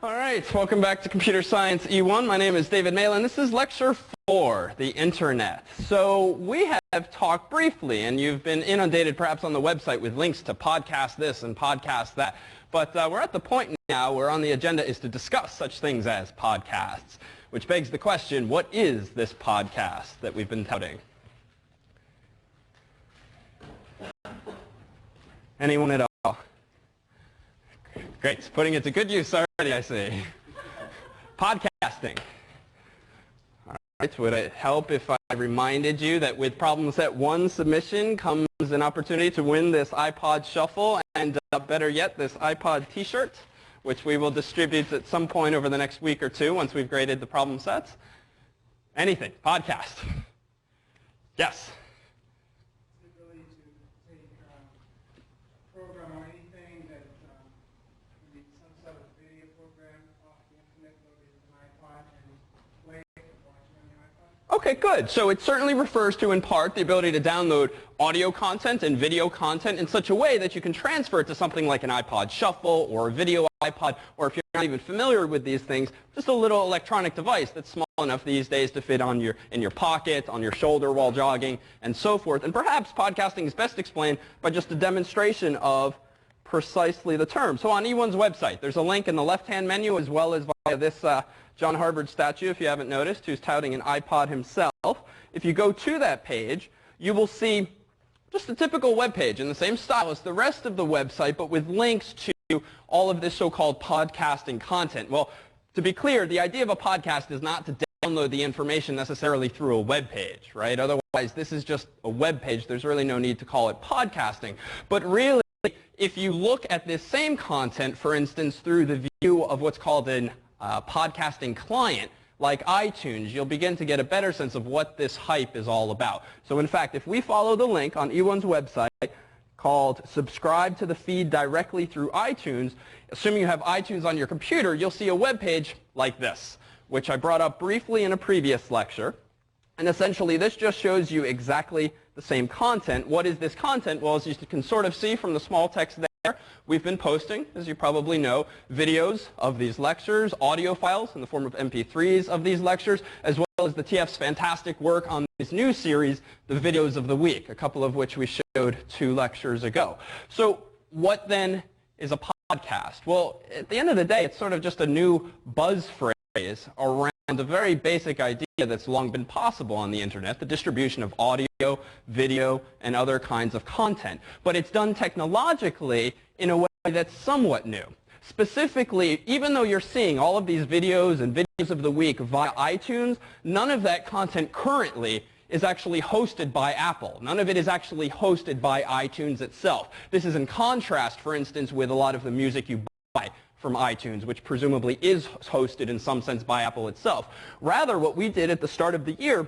All right, welcome back to Computer Science E1. My name is David Malin. This is Lecture 4, the Internet. So we have talked briefly, and you've been inundated perhaps on the website with links to podcast this and podcast that. But we're at the point now where on the agenda is to discuss such things as podcasts, which begs the question, what is this podcast that we've been touting? Anyone at all? Great. Putting it to good use already, I see. Podcasting. All right. Would it help if I reminded you that with problem set 1 submission comes an opportunity to win this iPod Shuffle and, better yet, this iPod T-shirt, which we will distribute at some point over the next week or two once we've graded the problem sets? Anything. Podcast. Yes? Okay, good. So it certainly refers to, in part, the ability to download audio content and video content in such a way that you can transfer it to something like an iPod Shuffle or a video iPod, or if you're not even familiar with these things, just a little electronic device that's small enough these days to fit in your pocket, on your shoulder while jogging, and so forth. And perhaps podcasting is best explained by just a demonstration of precisely the term. So on E1's website, there's a link in the left-hand menu as well as via this John Harvard statue, if you haven't noticed, who's touting an iPod himself. If you go to that page, you will see just a typical web page in the same style as the rest of the website, but with links to all of this so-called podcasting content. Well, to be clear, the idea of a podcast is not to download the information necessarily through a web page, right? Otherwise, this is just a web page. There's really no need to call it podcasting. But really, if you look at this same content, for instance, through the view of what's called an podcasting client, like iTunes, you'll begin to get a better sense of what this hype is all about. So in fact, if we follow the link on E1's website called Subscribe to the Feed Directly Through iTunes, assuming you have iTunes on your computer, you'll see a web page like this, which I brought up briefly in a previous lecture. And essentially, this just shows you exactly the same content. What is this content? Well, as you can sort of see from the small text there, we've been posting, as you probably know, videos of these lectures, audio files in the form of MP3s of these lectures, as well as the TF's fantastic work on this new series, the videos of the week, a couple of which we showed 2 lectures ago. So what then is a podcast? Well, at the end of the day, it's sort of just a new buzz phrase around a very basic idea that's long been possible on the internet, the distribution of audio, video, and other kinds of content. But it's done technologically in a way that's somewhat new. Specifically, even though you're seeing all of these videos and videos of the week via iTunes, none of that content currently is actually hosted by Apple. None of it is actually hosted by iTunes itself. This is in contrast, for instance, with a lot of the music you buy from iTunes, which presumably is hosted in some sense by Apple itself. Rather, what we did at the start of the year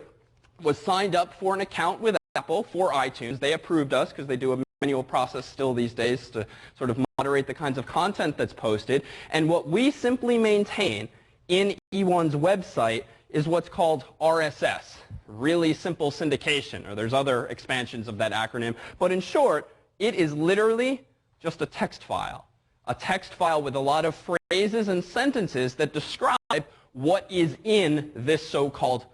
was signed up for an account with Apple for iTunes. They approved us because they do a manual process still these days to sort of moderate the kinds of content that's posted. And what we simply maintain in E1's website is what's called RSS, really simple syndication, or there's other expansions of that acronym. But in short, it is literally just a text file. A text file with a lot of phrases and sentences that describe what is in this so-called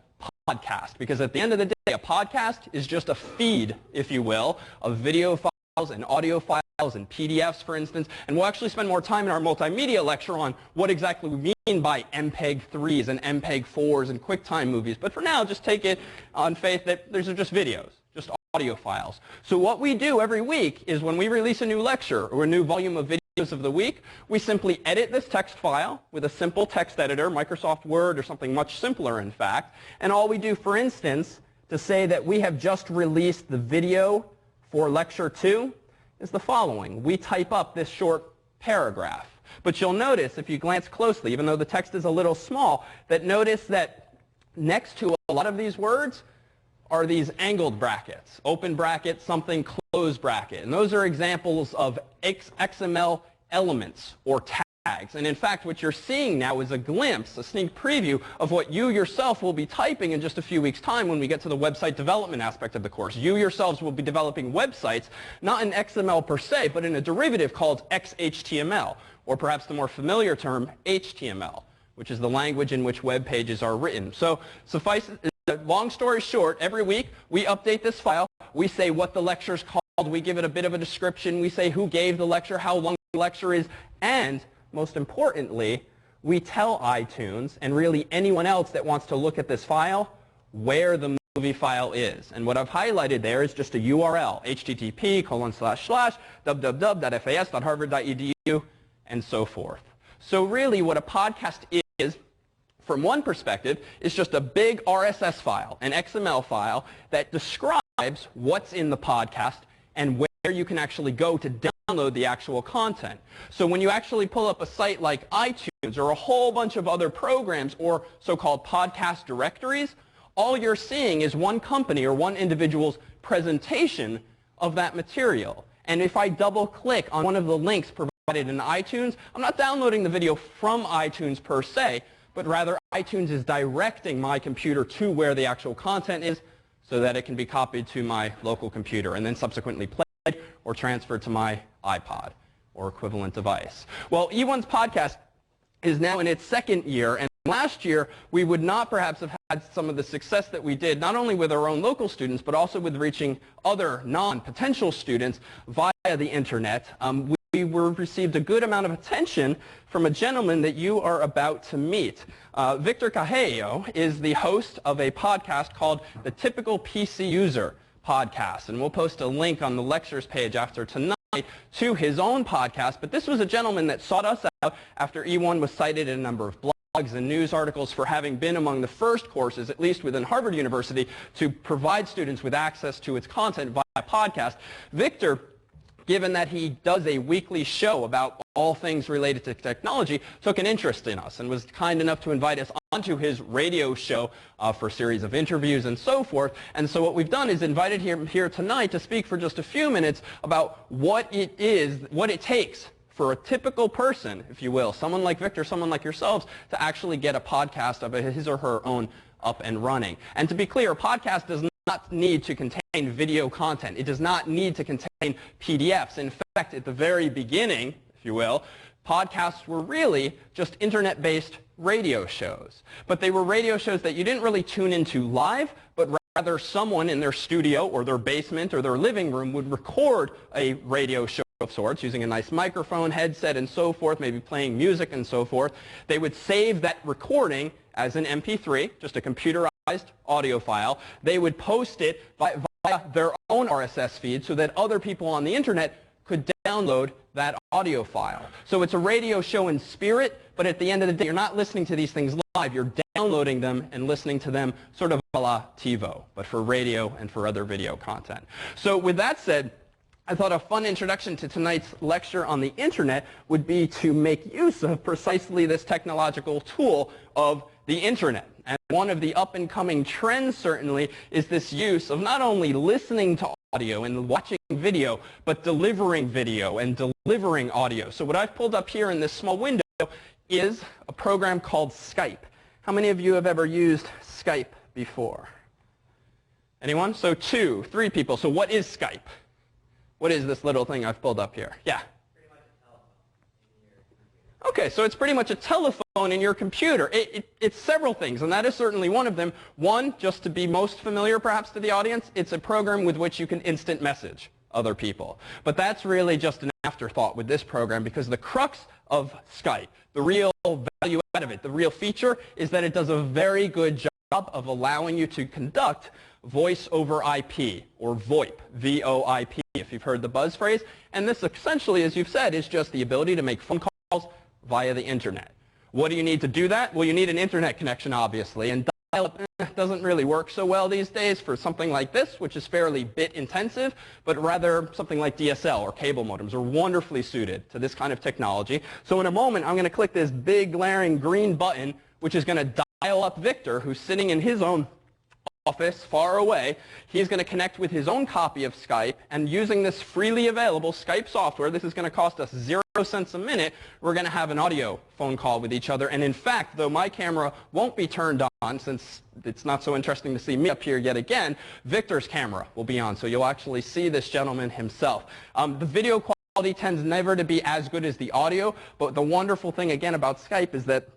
podcast. Because at the end of the day, a podcast is just a feed, if you will, of video files and audio files and PDFs, for instance. And we'll actually spend more time in our multimedia lecture on what exactly we mean by MPEG-3s and MPEG-4s and QuickTime movies. But for now, just take it on faith that these are just videos, just audio files. So what we do every week is when we release a new lecture or a new volume of videos of the week, we simply edit this text file with a simple text editor, Microsoft Word or something much simpler, in fact. And all we do, for instance, to say that we have just released the video for Lecture 2 is the following. We type up this short paragraph. But you'll notice, if you glance closely, even though the text is a little small, that notice that next to a lot of these words are these angled brackets, open bracket, something, close bracket. And those are examples of XML elements or tags. And in fact, what you're seeing now is a glimpse, a sneak preview of what you yourself will be typing in just a few weeks' time when we get to the website development aspect of the course. You yourselves will be developing websites, not in XML per se, but in a derivative called XHTML, or perhaps the more familiar term, HTML, which is the language in which web pages are written. So long story short, every week we update this file. We say what the lecture is called. We give it a bit of a description. We say who gave the lecture, how long the lecture is, and most importantly, we tell iTunes and really anyone else that wants to look at this file where the movie file is. And what I've highlighted there is just a URL, http://www.fas.harvard.edu, and so forth. So really what a podcast is, from one perspective, is just a big RSS file, an XML file that describes what's in the podcast and where you can actually go to download the actual content. So when you actually pull up a site like iTunes or a whole bunch of other programs or so-called podcast directories, all you're seeing is one company or one individual's presentation of that material. And if I double-click on one of the links provided in iTunes, I'm not downloading the video from iTunes per se, but rather iTunes is directing my computer to where the actual content is so that it can be copied to my local computer and then subsequently played or transferred to my iPod or equivalent device. Well, E1's podcast is now in its second year, and last year we would not perhaps have had some of the success that we did, not only with our own local students, but also with reaching other non-potential students via the internet. We received a good amount of attention from a gentleman that you are about to meet. Victor Cajello is the host of a podcast called The Typical PC User Podcast, and we'll post a link on the lectures page after tonight to his own podcast. But this was a gentleman that sought us out after E1 was cited in a number of blogs and news articles for having been among the first courses, at least within Harvard University, to provide students with access to its content via podcast. Victor, given that he does a weekly show about all things related to technology, took an interest in us and was kind enough to invite us onto his radio show for a series of interviews and so forth. And so what we've done is invited him here tonight to speak for just a few minutes about what it is, what it takes for a typical person, if you will, someone like Victor, someone like yourselves, to actually get a podcast of his or her own up and running. And to be clear, a podcast does not need to contain video content. It does not need to contain PDFs. In fact, at the very beginning, if you will, podcasts were really just internet-based radio shows. But they were radio shows that you didn't really tune into live, but rather someone in their studio or their basement or their living room would record a radio show of sorts using a nice microphone, headset, and so forth, maybe playing music and so forth. They would save that recording as an MP3, just a computerized audio file. They would post it via their own RSS feed so that other people on the internet could download that audio file. So it's a radio show in spirit, but at the end of the day, you're not listening to these things live. You're downloading them and listening to them sort of a la TiVo, but for radio and for other video content. So with that said, I thought a fun introduction to tonight's lecture on the internet would be to make use of precisely this technological tool of the internet. And one of the up-and-coming trends, certainly, is this use of not only listening to audio and watching video, but delivering video and delivering audio. So what I've pulled up here in this small window is a program called Skype. How many of you have ever used Skype before? Anyone? So 2, 3 people. So what is Skype? What is this little thing I've pulled up here? Yeah? Pretty much a telephone in your computer. Okay, so it's pretty much a telephone in your computer. It's several things, and that is certainly one of them. One, just to be most familiar perhaps to the audience, it's a program with which you can instant message other people. But that's really just an afterthought with this program, because the crux of Skype, the real value out of it, the real feature, is that it does a very good job of allowing you to conduct voice over IP, or VoIP, V-O-I-P, if you've heard the buzz phrase. And this essentially, as you've said, is just the ability to make phone calls via the internet. What do you need to do that? Well, you need an internet connection, obviously, and dial-up doesn't really work so well these days for something like this, which is fairly bit intensive, but rather something like DSL or cable modems are wonderfully suited to this kind of technology. So in a moment, I'm going to click this big glaring green button, which is going to dial up Victor, who's sitting in his own office far away. He's going to connect with his own copy of Skype, and using this freely available Skype software, this is going to cost us 0 cents a minute, we're going to have an audio phone call with each other. And in fact, though my camera won't be turned on, since it's not so interesting to see me up here yet again, Victor's camera will be on, so you'll actually see this gentleman himself. The video quality quality tends never to be as good as the audio, but the wonderful thing again about Skype is that,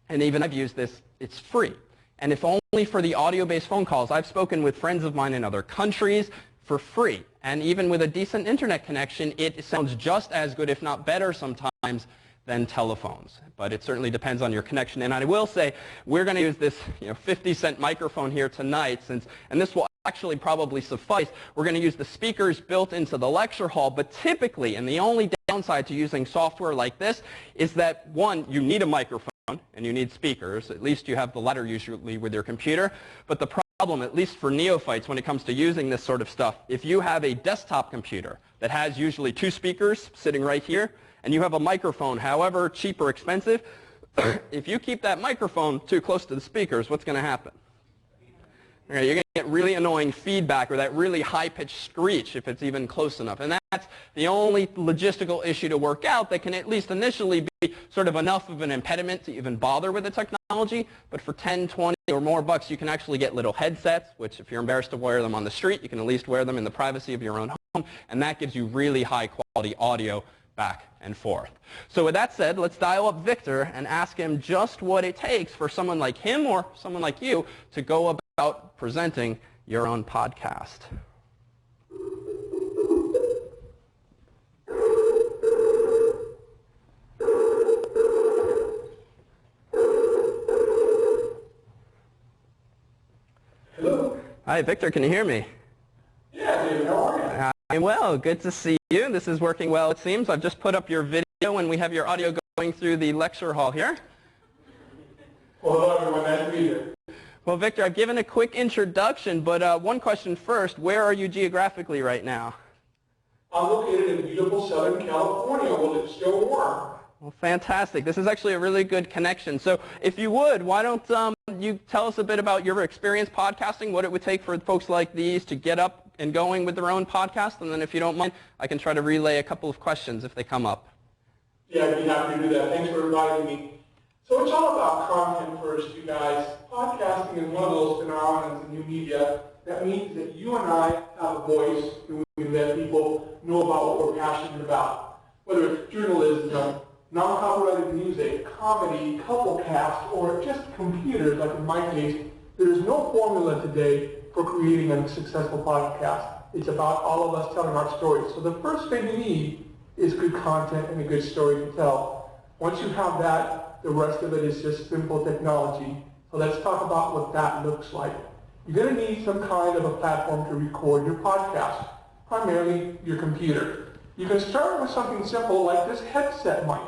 and even I've used this, it's free. And if only for the audio-based phone calls, I've spoken with friends of mine in other countries for free. And even with a decent internet connection, it sounds just as good, if not better sometimes, than telephones. But it certainly depends on your connection. And I will say, we're going to use this 50-cent microphone here tonight, and this will actually probably suffice. We're going to use the speakers built into the lecture hall, but typically, and the only downside to using software like this is that, one, you need a microphone and you need speakers. At least you have the latter usually with your computer. But the problem, at least for neophytes when it comes to using this sort of stuff, if you have a desktop computer that has usually 2 speakers sitting right here, and you have a microphone, however cheap or expensive, if you keep that microphone too close to the speakers, what's going to happen? You're going to get really annoying feedback or that really high-pitched screech if it's even close enough. And that's the only logistical issue to work out that can at least initially be sort of enough of an impediment to even bother with the technology. But for 10, 20 or more bucks, you can actually get little headsets, which if you're embarrassed to wear them on the street, you can at least wear them in the privacy of your own home. And that gives you really high-quality audio back and forth. So with that said, let's dial up Victor and ask him just what it takes for someone like him or someone like you to go about presenting your own podcast. Hello. Hi, Victor, can you hear me? Yeah, David, how are you? I'm well. Good to see you. This is working well, it seems. I've just put up your video, and we have your audio going through the lecture hall here. Well, hello, everyone. Nice to be here. Well, Victor, I've given a quick introduction, but one question first. Where are you geographically right now? I'm located in beautiful Southern California. Well, it's still warm. Well, fantastic. This is actually a really good connection. So if you would, why don't you tell us a bit about your experience podcasting, what it would take for folks like these to get up and going with their own podcast, and then if you don't mind, I can try to relay a couple of questions if they come up. Yeah, I'd be happy to do that. Thanks for inviting me. So it's all about content first, you guys. Podcasting is one of those phenomena in new media that means that you and I have a voice and we can let people know about what we're passionate about. Whether it's journalism, non-copyrighted music, comedy, couple cast, or just computers, like in my case, there's no formula today for creating a successful podcast. It's about all of us telling our stories. So the first thing you need is good content and a good story to tell. Once you have that, the rest of it is just simple technology. So let's talk about what that looks like. You're going to need some kind of a platform to record your podcast, primarily your computer. You can start with something simple like this headset mic.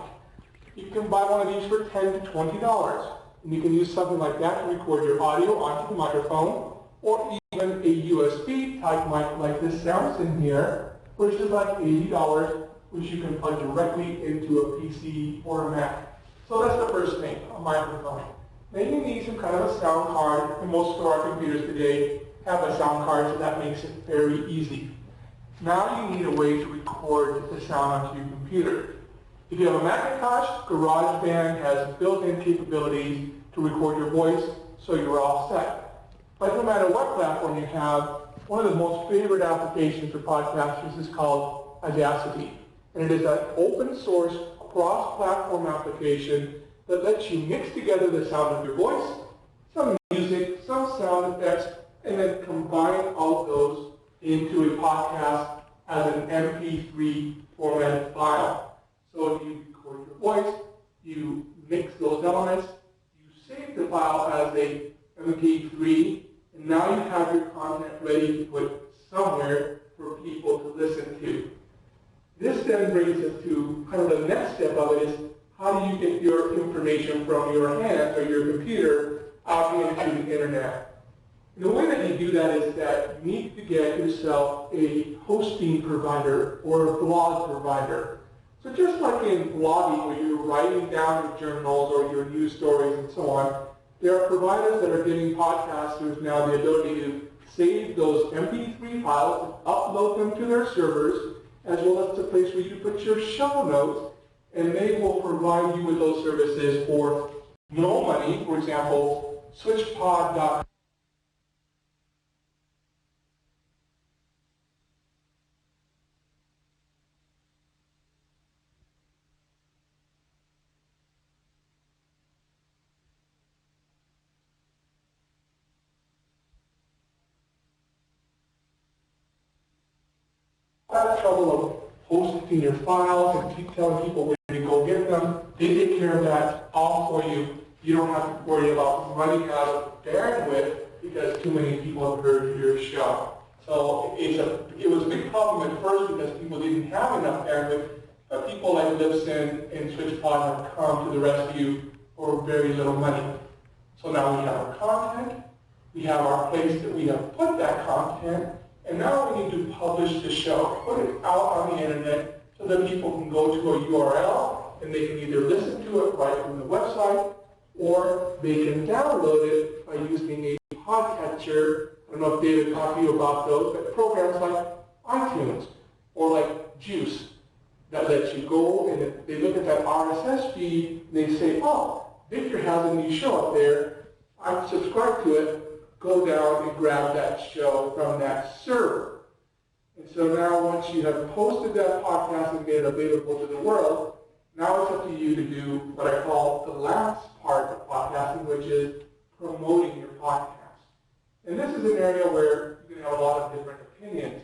You can buy one of these for $10 to $20. And you can use something like that to record your audio onto the microphone, or even a USB type mic like this sounds in here, which is like $80, which you can plug directly into a PC or a Mac. So that's the first thing, a microphone. Then you need some kind of a sound card, and most of our computers today have a sound card, so that makes it very easy. Now you need a way to record the sound onto your computer. If you have a Macintosh, GarageBand has built-in capabilities to record your voice, so you're all set. But no matter what platform you have, one of the most favorite applications for podcasters is called Audacity. And it is an open source, cross-platform application that lets you mix together the sound of your voice, some music, some sound effects, and then combine all of those into a podcast as an MP3 formatted file. So if you record your voice, you mix those elements, you save the file as a MP3, and now you have your content ready to put somewhere for people to listen to. This then brings us to kind of the next step of it is how do you get your information from your hands or your computer out into the internet? And the way that you do that is that you need to get yourself a hosting provider or a blog provider. So just like in blogging where you're writing down your journals or your news stories and so on, there are providers that are giving podcasters now the ability to save those MP3 files, upload them to their servers, as well as the place where you put your show notes, and they will provide you with those services for no money. For example, switchpod.com. that trouble of posting your files and keep telling people where to go get them. They take care of that all for you. You don't have to worry about running out of bandwidth because too many people have heard your show. So it was a big problem at first because people didn't have enough bandwidth, but people like Libsyn and SwitchPod have come to the rescue for very little money. So now we have our content, we have our place that we have put that content, and now we need to publish the show, put it out on the internet so that people can go to a URL and they can either listen to it right from the website or they can download it by using a podcatcher. I don't know if David talked to you about those, but programs like iTunes or like Juice that lets you go and they look at that RSS feed and they say, oh, Victor has a new show up there. I've subscribed to it. Go down and grab that show from that server. And so now once you have posted that podcast and made it available to the world, now it's up to you to do what I call the last part of podcasting, which is promoting your podcast. And this is an area where you can have a lot of different opinions.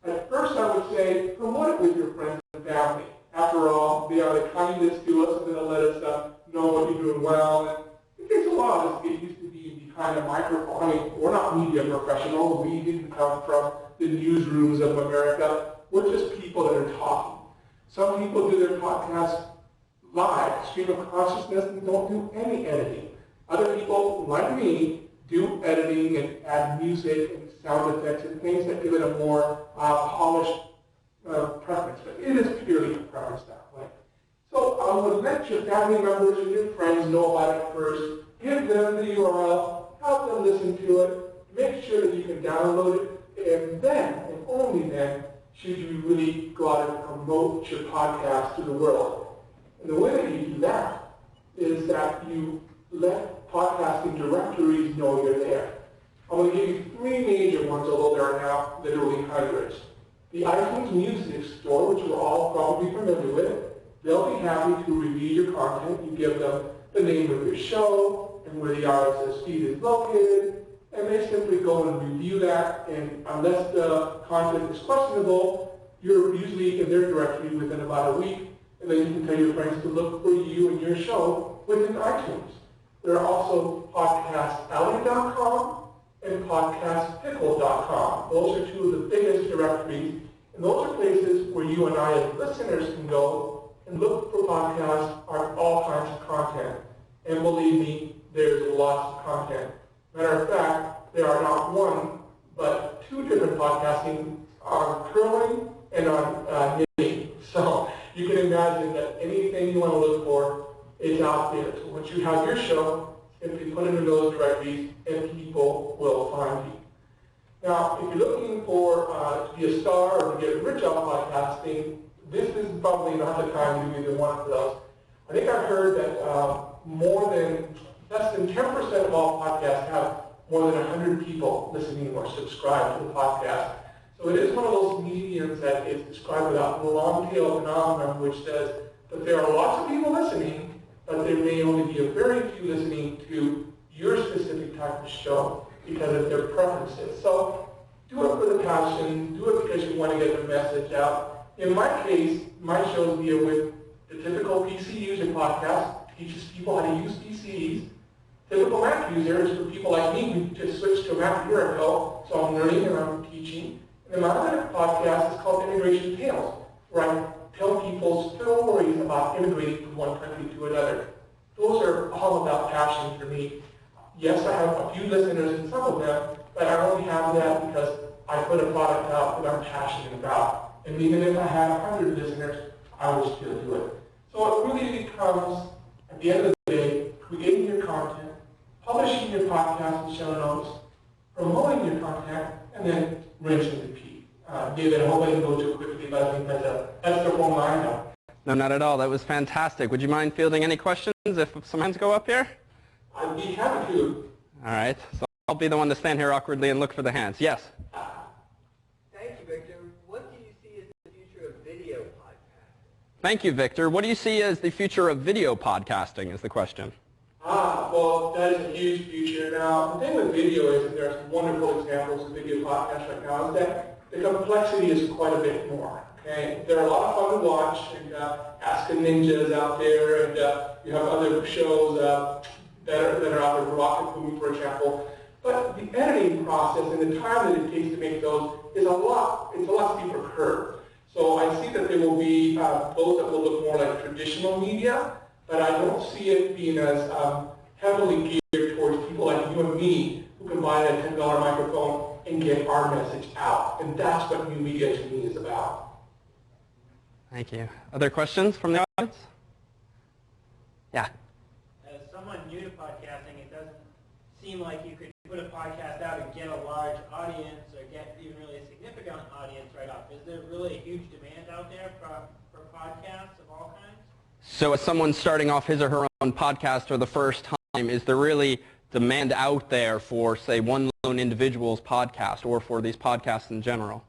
At first I would say promote it with your friends and family. After all, they are the kindest to us and they'll let us know what you're doing well. And it takes a while to get used to being behind a microphone. I mean, we're not media professionals. We didn't come from the newsrooms of America. We're just people that are talking. Some people do their podcasts live, stream of consciousness, and don't do any editing. Other people, like me, do editing and add music and sound effects and things that give it a more polished preference. But it is purely a preference that way. So I would let your family members and your friends know about it first. Give them the URL, help them listen to it, make sure that you can download it, and then, and only then, should you really go out and promote your podcast to the world. And the way that you do that is that you let podcasting directories know you're there. I'm going to give you three major ones, although there are now literally hundreds. The iTunes Music Store, which we're all probably familiar with, they'll be happy to review your content. You give them the name of your show and where the RSS feed is located, and they simply go and review that, and unless the content is questionable, you're usually in their directory within about a week, and then you can tell your friends to look for you and your show within iTunes. There are also podcastalley.com and podcastpickle.com. Those are two of the biggest directories, and those are places where you and I as listeners can go and look for podcasts on all kinds of content. And believe me, there's lots of content. Matter of fact, there are not one, but two different podcasting on curling and on knitting. So you can imagine that anything you want to look for is out there. So once you have your show, simply put it in those directories and people will find you. Now, if you're looking for to be a star or to get rich off podcasting, this is probably not the time to do either one of those. I think I've heard that less than 10% of all podcasts have more than 100 people listening or subscribed to the podcast. So it is one of those mediums that is described without the long tail phenomenon, which says that there are lots of people listening, but there may only be a very few listening to your specific type of show because of their preferences. So do it for the passion, do it because you want to get the message out. In my case, my shows deal with the typical PC user podcast, teaches people how to use PCs. Typical Mac user is for people like me who just switched to a Mac a year ago, so I'm learning and I'm teaching. And my other podcast is called Immigration Tales, where I tell people stories about immigrating from one country to another. Those are all about passion for me. Yes, I have a few listeners in some of them, but I only have that because I put a product out that I'm passionate about. And even if I had 100 listeners, I would still do it. So it really becomes, at the end of the day, creating your content, publishing your podcast and show notes, promoting your content, and then rinse and repeat. David, I hope I didn't go too quickly, but I think that's the whole line now. No, not at all. That was fantastic. Would you mind fielding any questions if some hands go up here? I'd be happy to. All right. So I'll be the one to stand here awkwardly and look for the hands. Yes? Thank you, Victor. What do you see as the future of video podcasting? Thank you, Victor. What do you see as the future of video podcasting is the question. Well, that is a huge future. Now, the thing with video is that there are some wonderful examples of video podcasts right now, is that the complexity is quite a bit more. Okay? They're a lot of fun to watch, and Ask a Ninja's out there, and you have other shows that are out there, Rocket Movie, for example. But the editing process and the time that it takes to make those is it's a lot steeper curve. So I see that there will be those that will look more like traditional media, but I don't see it being as heavily geared towards people like you and me who can buy a $10 microphone and get our message out. And that's what new media to me is about. Thank you. Other questions from the audience? Yeah. As someone new to podcasting, it doesn't seem like you could put a podcast out and get a large audience or get even really a significant audience right off. Is there really a huge demand out there for podcasts of all kinds? So as someone starting off his or her own podcast for the first time, is there really demand out there for, say, one lone individual's podcast or for these podcasts in general?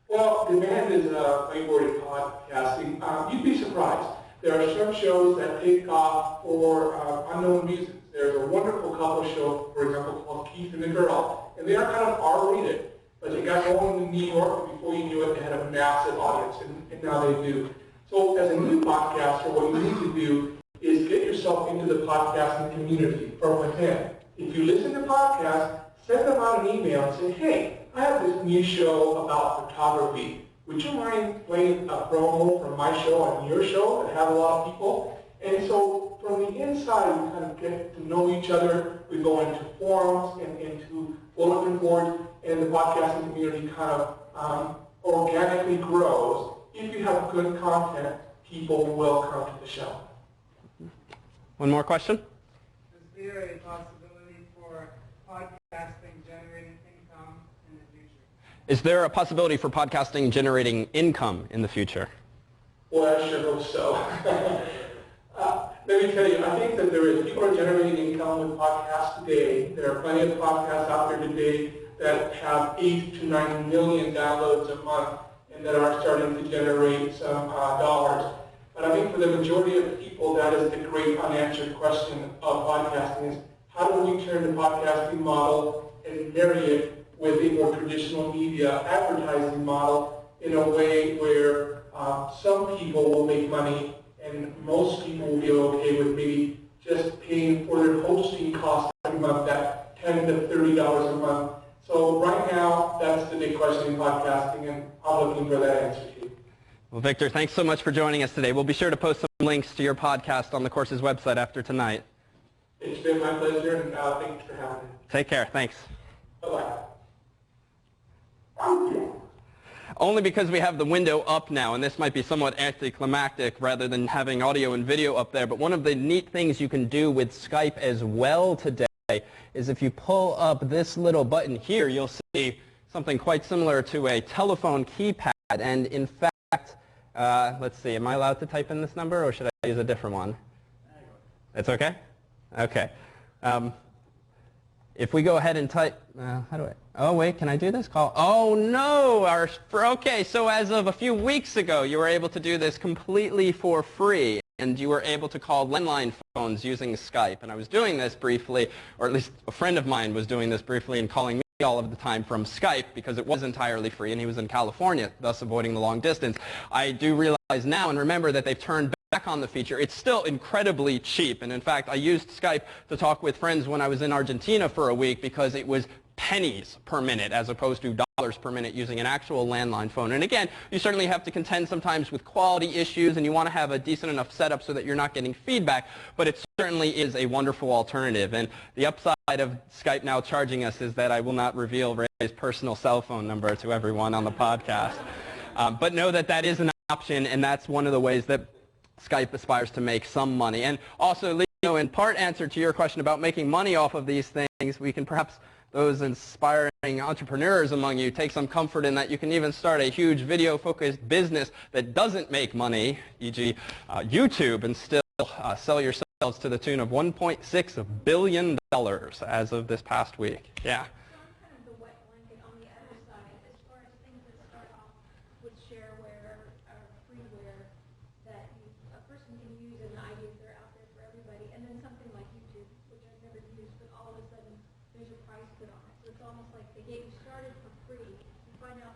Well, demand is a word in podcasting. You'd be surprised. There are some shows that take off for unknown reasons. There's a wonderful couple show, for example, called Keith and the Girl, and they are kind of R-rated, but they got going in New York, and before you knew it, they had a massive audience, and now they do. So as a new podcaster, what you need to do is get yourself into the podcasting community from within. If you listen to podcasts, send them out an email and say, hey, I have this new show about photography. Would you mind playing a promo from my show on your show that have a lot of people? And so from the inside, we kind of get to know each other. We go into forums and into bulletin boards, and the podcasting community kind of organically grows. If you have good content, people will come to the show. One more question? Is there a possibility for podcasting generating income in the future? Is there a possibility for podcasting generating income in the future? Well, I sure hope so. Let me tell you, I think that there is. People are generating income with podcasts today. There are plenty of podcasts out there today that have 8 to 9 million downloads a month and that are starting to generate some dollars. But I think for the majority of people, that is the great unanswered question of podcasting is how do we turn the podcasting model and marry it with a more traditional media advertising model in a way where some people will make money and most people will be okay with maybe just paying for their hosting costs every month, that $10 to $30 a month. So right now, that's the big question in podcasting, and I'm looking for that answer too. Well, Victor, thanks so much for joining us today. We'll be sure to post some links to your podcast on the course's website after tonight. It's been my pleasure, and thanks for having me. Take care. Thanks. Bye-bye. Only because we have the window up now, and this might be somewhat anticlimactic rather than having audio and video up there, but one of the neat things you can do with Skype as well today is if you pull up this little button here, you'll see something quite similar to a telephone keypad. And in fact, let's see, am I allowed to type in this number or should I use a different one? It's okay? Okay. If we go ahead and type, how do I, oh wait, can I do this? Call, oh no, okay, so as of a few weeks ago, you were able to do this completely for free, and you were able to call landline phones using Skype, and I was doing this briefly, or at least a friend of mine was doing this briefly and calling me all of the time from Skype because it was entirely free, and he was in California, thus avoiding the long distance. I do realize now and remember that they've turned back on the feature. It's still incredibly cheap, and in fact, I used Skype to talk with friends when I was in Argentina for a week because it was pennies per minute as opposed to dollars per minute using an actual landline phone. And again, you certainly have to contend sometimes with quality issues, and you want to have a decent enough setup so that you're not getting feedback, but it certainly is a wonderful alternative. And the upside of Skype now charging us is that I will not reveal Ray's personal cell phone number to everyone on the podcast. But know that that is an option, and that's one of the ways that Skype aspires to make some money. And also, Leo, in part answer to your question about making money off of these things, we can perhaps, those inspiring entrepreneurs among you, take some comfort in that you can even start a huge video-focused business that doesn't make money, e.g. YouTube, and still sell yourselves to the tune of $1.6 billion as of this past week. Yeah. The wet blanket on the other side, as far as things that start off with shareware or freeware that a person can use as an idea if they're out there for everybody, and then something like YouTube, which I've never used, but all of a sudden there's a price put on it. So it's almost like they get you started for free. You find out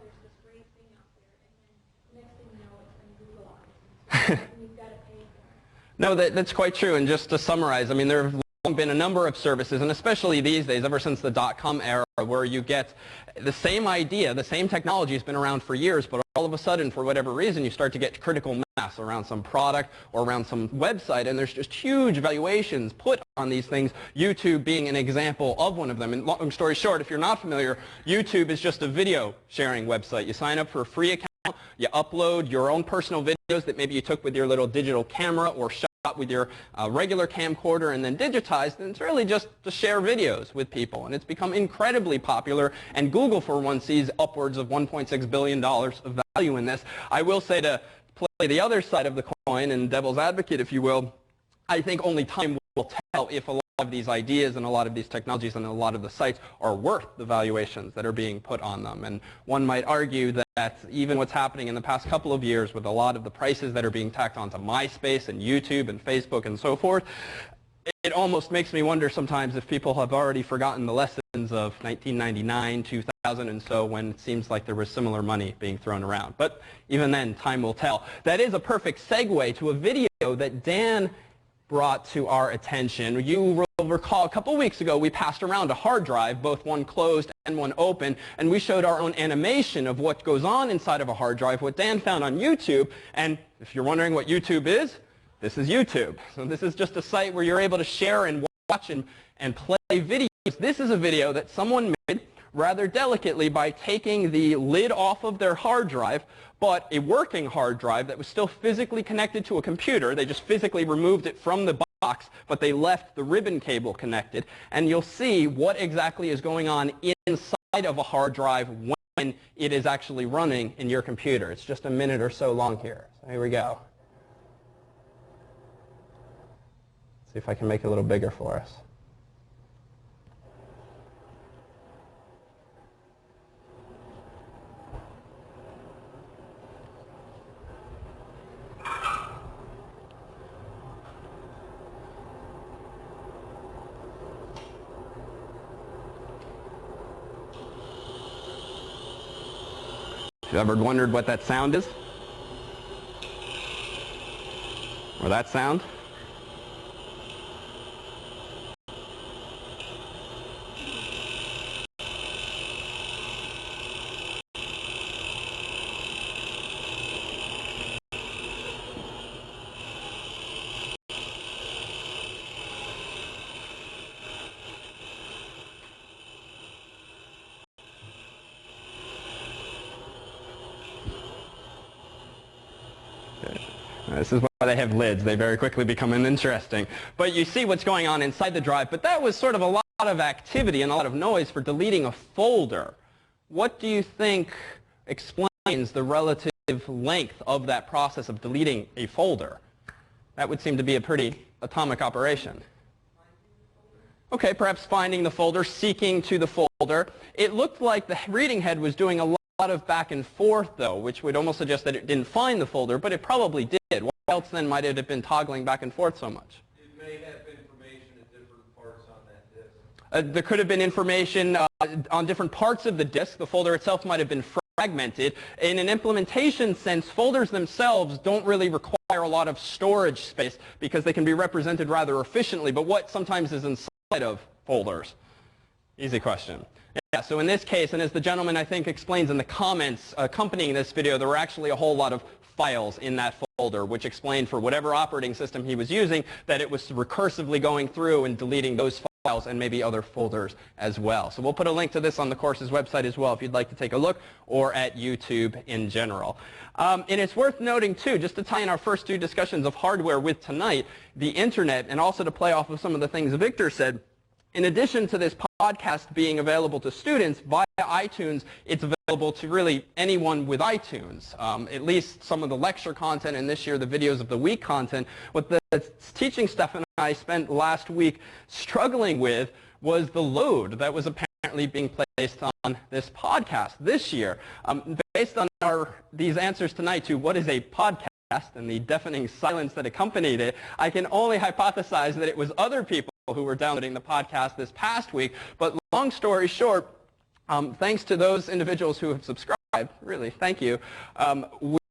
No, that's quite true. And just to summarize, I mean, there have long been a number of services, and especially these days, ever since the dot-com era, where you get the same idea, the same technology has been around for years, but all of a sudden, for whatever reason, you start to get critical mass around some product or around some website, and there's just huge valuations put on these things, YouTube being an example of one of them. And long story short, if you're not familiar, YouTube is just a video sharing website. You sign up for a free account, you upload your own personal videos that maybe you took with your little digital camera or shot with your regular camcorder and then digitized, and it's really just to share videos with people. And it's become incredibly popular, and Google, for one, sees upwards of $1.6 billion of value in this. I will say, to play the other side of the coin and devil's advocate, if you will, I think only time will tell if a lot of these ideas and a lot of these technologies and a lot of the sites are worth the valuations that are being put on them. And one might argue that even what's happening in the past couple of years with a lot of the prices that are being tacked onto MySpace and YouTube and Facebook and so forth, it almost makes me wonder sometimes if people have already forgotten the lessons of 1999, 2000, and so, when it seems like there was similar money being thrown around. But even then, time will tell. That is a perfect segue to a video that Dan brought to our attention. You will recall a couple weeks ago we passed around a hard drive, both one closed and one open, and we showed our own animation of what goes on inside of a hard drive, what Dan found on YouTube. And if you're wondering what YouTube is, this is YouTube. So this is just a site where you're able to share and watch and play videos. This is a video that someone made rather delicately by taking the lid off of their hard drive, but a working hard drive that was still physically connected to a computer. They just physically removed it from the box, but they left the ribbon cable connected. And you'll see what exactly is going on inside of a hard drive when it is actually running in your computer. It's just a minute or so long here. So here we go. See if I can make it a little bigger for us. Have you ever wondered what that sound is? Or that sound? This is why they have lids. They very quickly become uninteresting. But you see what's going on inside the drive. But that was sort of a lot of activity and a lot of noise for deleting a folder. What do you think explains the relative length of that process of deleting a folder? That would seem to be a pretty atomic operation. Okay, perhaps finding the folder, seeking to the folder. It looked like the reading head was doing a lot of back and forth, though, which would almost suggest that it didn't find the folder, but it probably did. Why else then might it have been toggling back and forth so much? It may have information at different parts on that disk. There could have been information on different parts of the disk. The folder itself might have been fragmented. In an implementation sense, folders themselves don't really require a lot of storage space because they can be represented rather efficiently. But what sometimes is inside of folders? Easy question. Yeah, so in this case, and as the gentleman I think explains in the comments accompanying this video, there were actually a whole lot of files in that folder, which explained for whatever operating system he was using that it was recursively going through and deleting those files and maybe other folders as well. So we'll put a link to this on the course's website as well if you'd like to take a look, or at YouTube in general. And it's worth noting, too, just to tie in our first two discussions of hardware with tonight, the Internet, and also to play off of some of the things Victor said, in addition to this podcast being available to students via iTunes, it's available to really anyone with iTunes. At least some of the lecture content, and this year the videos of the week content. What the teaching staff and I spent last week struggling with was the load that was apparently being placed on this podcast this year. Based on these answers tonight to what is a podcast and the deafening silence that accompanied it, I can only hypothesize that it was other people who were downloading the podcast this past week. But long story short, thanks to those individuals who have subscribed, really, thank you,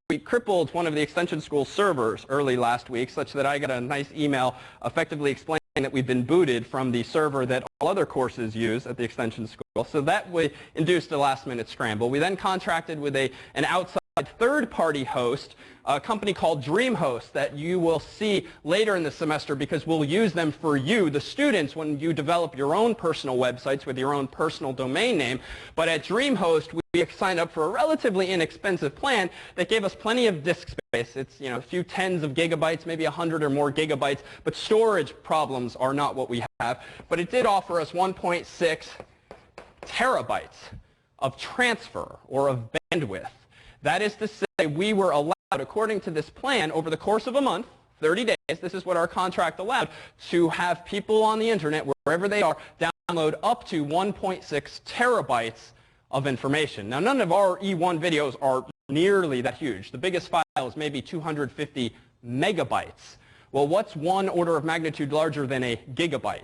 we crippled one of the Extension School servers early last week, such that I got a nice email effectively explaining that we've been booted from the server that all other courses use at the Extension School. So that induced a last-minute scramble. We then contracted with an outside third-party host, a company called DreamHost, that you will see later in the semester because we'll use them for you, the students, when you develop your own personal websites with your own personal domain name. But at DreamHost, we signed up for a relatively inexpensive plan that gave us plenty of disk space. It's a few tens of gigabytes, maybe 100 or more gigabytes, but storage problems are not what we have. But it did offer us 1.6 terabytes of transfer or of bandwidth. That is to say, we were allowed, according to this plan, over the course of a month, 30 days, this is what our contract allowed, to have people on the internet, wherever they are, download up to 1.6 terabytes of information. Now, none of our E1 videos are nearly that huge. The biggest file is maybe 250 megabytes. Well, what's one order of magnitude larger than a gigabyte?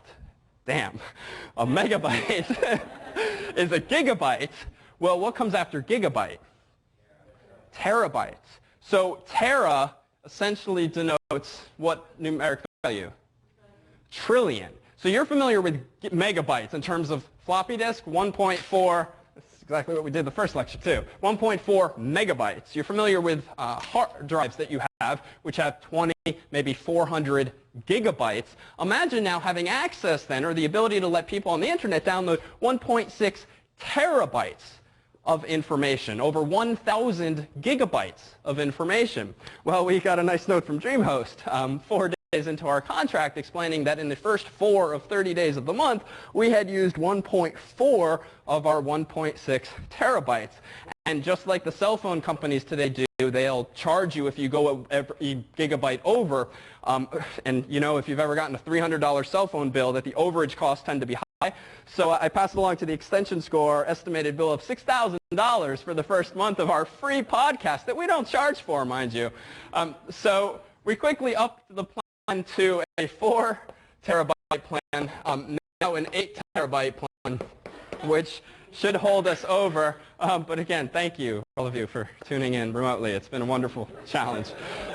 Damn, a megabyte is a gigabyte. Well, what comes after gigabyte? Terabytes. So tera essentially denotes what numeric value? Trillion. So you're familiar with megabytes in terms of floppy disk, 1.4. That's exactly what we did the first lecture too. 1.4 megabytes. You're familiar with hard drives that you have, which have 20, maybe 400 gigabytes. Imagine now having access then, or the ability to let people on the internet download 1.6 terabytes of information, over 1,000 gigabytes of information. Well, we got a nice note from DreamHost 4 days into our contract explaining that in the first 4 of 30 days of the month, we had used 1.4 of our 1.6 terabytes. And just like the cell phone companies today do, they'll charge you if you go a gigabyte over. And if you've ever gotten a $300 cell phone bill, that the overage costs tend to be high. So I passed along to the Extension School our estimated bill of $6,000 for the first month of our free podcast that we don't charge for, mind you. So we quickly upped the plan to a 4 terabyte plan, now an 8 terabyte plan, which should hold us over. But again, thank you, all of you, for tuning in remotely. It's been a wonderful challenge.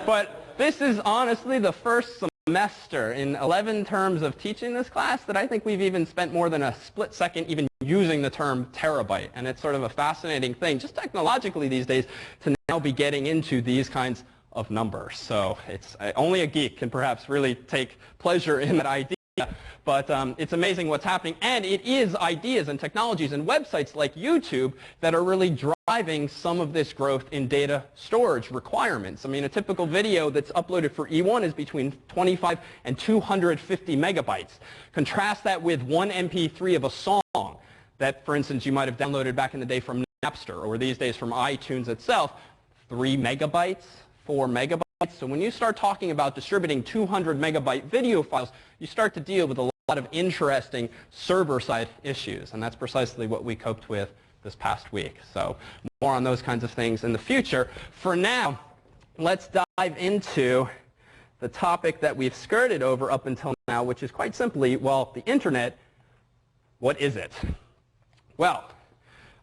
But this is honestly the first semester in 11 terms of teaching this class that I think we've even spent more than a split second even using the term terabyte. And it's sort of a fascinating thing, just technologically these days, to now be getting into these kinds of numbers. So it's only a geek can perhaps really take pleasure in that idea. But it's amazing what's happening. And it is ideas and technologies and websites like YouTube that are really driving some of this growth in data storage requirements. I mean, a typical video that's uploaded for E1 is between 25 and 250 megabytes. Contrast that with one MP3 of a song that, for instance, you might have downloaded back in the day from Napster or these days from iTunes itself. 3 megabytes, 4 megabytes. So when you start talking about distributing 200 megabyte video files, you start to deal with a lot of interesting server-side issues. And that's precisely what we coped with this past week. So more on those kinds of things in the future. For now, let's dive into the topic that we've skirted over up until now, which is quite simply, well, the internet, what is it? Well,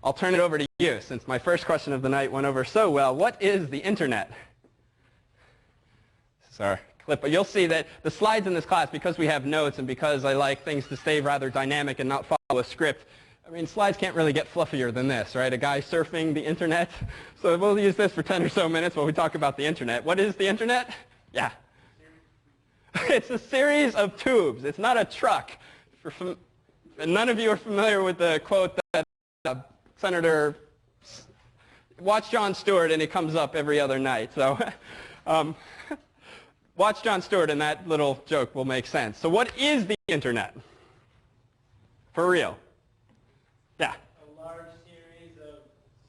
I'll turn it over to you since my first question of the night went over so well. What is the internet? Sorry, clip, but you'll see that the slides in this class, because we have notes and because I like things to stay rather dynamic and not follow a script, I mean, slides can't really get fluffier than this, right? A guy surfing the internet. So we'll use this for 10 or so minutes while we talk about the internet. What is the internet? Yeah. It's a series of tubes. It's not a truck. None of you are familiar with the quote that Senator, watch Jon Stewart and it comes up every other night. So watch Jon Stewart and that little joke will make sense. So what is the internet? For real? Yeah. A large series of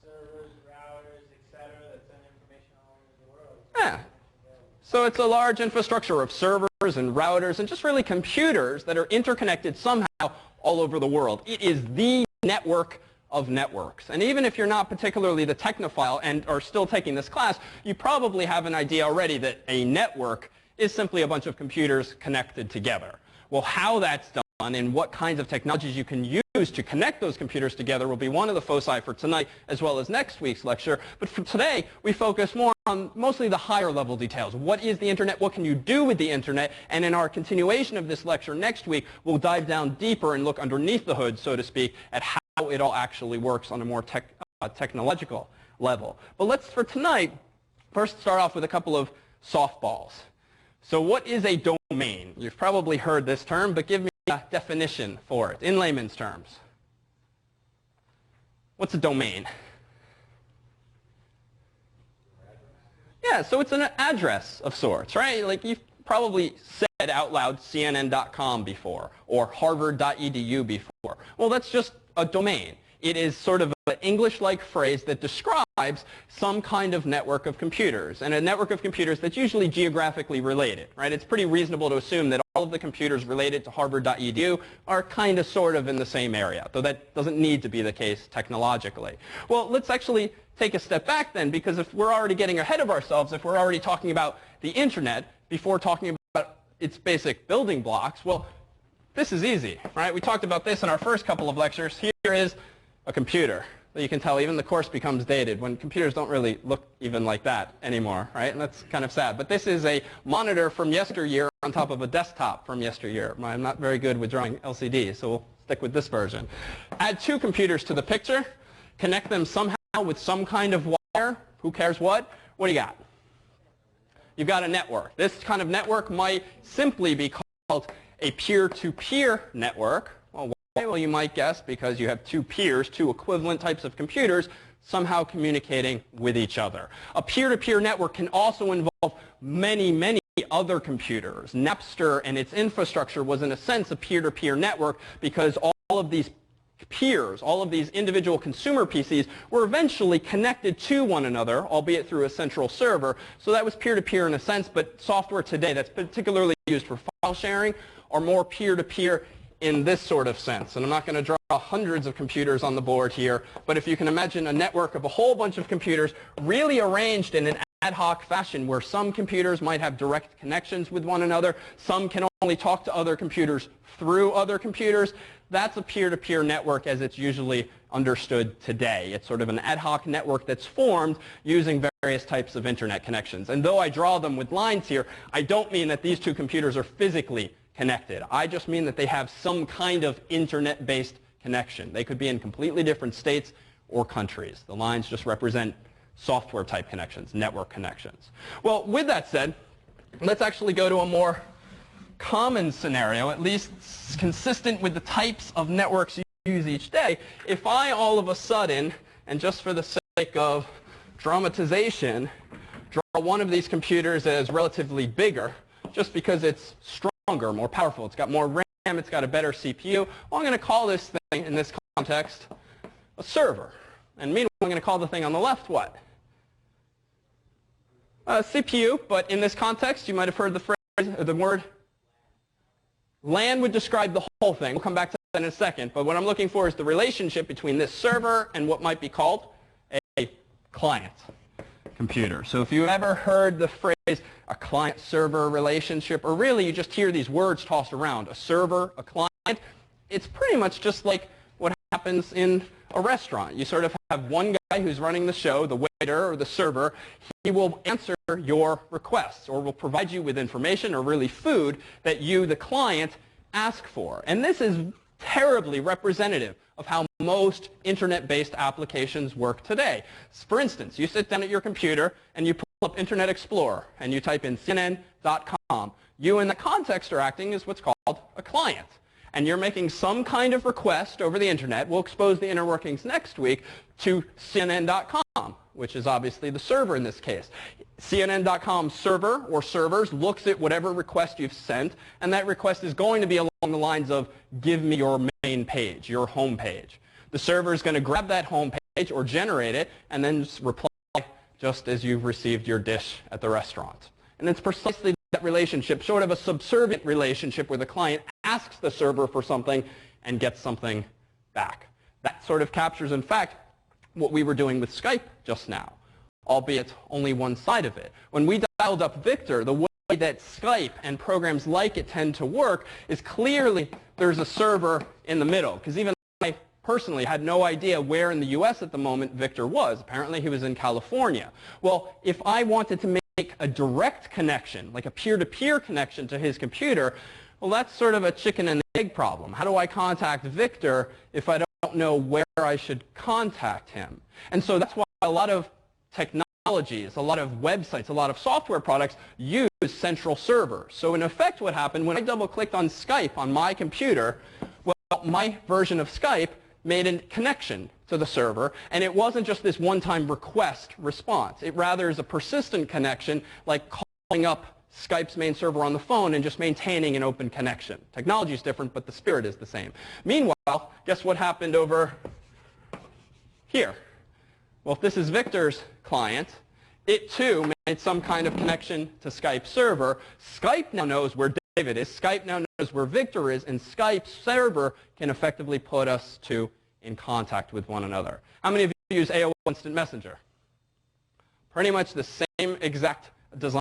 servers, routers, etc. that send information all over the world. Yeah. So it's a large infrastructure of servers and routers and just really computers that are interconnected somehow all over the world. It is the network of networks. And even if you're not particularly the technophile and are still taking this class, you probably have an idea already that a network is simply a bunch of computers connected together. Well, how that's done and what kinds of technologies you can use use to connect those computers together will be one of the foci for tonight as well as next week's lecture. But for today, we focus more on mostly the higher level details. What is the internet? What can you do with the internet? And in our continuation of this lecture next week, we'll dive down deeper and look underneath the hood, so to speak, at how it all actually works on a more technological level. But let's, for tonight, first start off with a couple of softballs. So what is a domain? You've probably heard this term, but give me a definition for it in layman's terms. What's a domain? Yeah, so it's an address of sorts, right? Like you've probably said out loud CNN.com before or Harvard.edu before. Well, that's just a domain. It is sort of an English-like phrase that describes some kind of network of computers, and a network of computers that's usually geographically related, right? It's pretty reasonable to assume that all of the computers related to Harvard.edu are kind of sort of in the same area, though that doesn't need to be the case technologically. Well, let's actually take a step back then, because if we're already getting ahead of ourselves, if we're already talking about the internet before talking about its basic building blocks, well, this is easy, right? We talked about this in our first couple of lectures. Here is a computer. You can tell even the course becomes dated when computers don't really look even like that anymore, right? And that's kind of sad. But this is a monitor from yesteryear on top of a desktop from yesteryear. I'm not very good with drawing LCDs, so we'll stick with this version. Add two computers to the picture, connect them somehow with some kind of wire. Who cares what? What do you got? You've got a network. This kind of network might simply be called a peer-to-peer network. Well, you might guess because you have two peers, two equivalent types of computers, somehow communicating with each other. A peer-to-peer network can also involve many, many other computers. Napster and its infrastructure was, in a sense, a peer-to-peer network because all of these peers, all of these individual consumer PCs, were eventually connected to one another, albeit through a central server. So that was peer-to-peer in a sense, but software today that's particularly used for file sharing are more peer-to-peer in this sort of sense. And I'm not going to draw hundreds of computers on the board here, but if you can imagine a network of a whole bunch of computers really arranged in an ad hoc fashion where some computers might have direct connections with one another, some can only talk to other computers through other computers, that's a peer-to-peer network as it's usually understood today. It's sort of an ad hoc network that's formed using various types of internet connections. And though I draw them with lines here, I don't mean that these two computers are physically connected. I just mean that they have some kind of internet-based connection. They could be in completely different states or countries. The lines just represent software-type connections, network connections. Well, with that said, let's actually go to a more common scenario, at least consistent with the types of networks you use each day. If I all of a sudden, and just for the sake of dramatization, draw one of these computers as relatively bigger, just because it's stronger, more powerful, it's got more RAM, it's got a better CPU. Well, I'm going to call this thing, in this context, a server. And meanwhile, I'm going to call the thing on the left what? CPU, but in this context, you might have heard the phrase, the word LAN would describe the whole thing. We'll come back to that in a second. But what I'm looking for is the relationship between this server and what might be called a client computer. So if you ever heard the phrase a client-server relationship, or really you just hear these words tossed around, a server, a client, it's pretty much just like what happens in a restaurant. You sort of have one guy who's running the show, the waiter or the server. He will answer your requests or will provide you with information or really food that you, the client, ask for. And this is terribly representative of how most internet-based applications work today. For instance, you sit down at your computer and you pull up Internet Explorer and you type in CNN.com. You in the context are acting as what's called a client. And you're making some kind of request over the internet. We'll expose the inner workings next week to CNN.com, which is obviously the server in this case. CNN.com server or servers looks at whatever request you've sent, and that request is going to be along the lines of, give me your main page, your home page. The server is going to grab that home page or generate it and then just reply just as you've received your dish at the restaurant. And it's precisely that relationship, sort of a subservient relationship where the client asks the server for something and gets something back. That sort of captures, in fact, what we were doing with Skype just now, albeit only one side of it. When we dialed up Victor, the way that Skype and programs like it tend to work is clearly there's a server in the middle, because even I personally had no idea where in the US at the moment Victor was. Apparently he was in California. Well, if I wanted to make a direct connection, like a peer-to-peer connection to his computer, well, that's sort of a chicken and egg problem. How do I contact Victor if I don't know where I should contact him? And so that's why a lot of technologies, a lot of websites, a lot of software products use central servers. So in effect what happened when I double-clicked on Skype on my computer, well, my version of Skype made a connection to the server, and it wasn't just this one-time request response. It rather is a persistent connection, like calling up Skype's main server on the phone and just maintaining an open connection. Technology is different, but the spirit is the same. Meanwhile, guess what happened over here? Well, if this is Victor's client, it too made some kind of connection to Skype's server. Skype now knows where David is. Skype now knows where Victor is, and Skype's server can effectively put us two in contact with one another. How many of you use AOL Instant Messenger? Pretty much the same exact design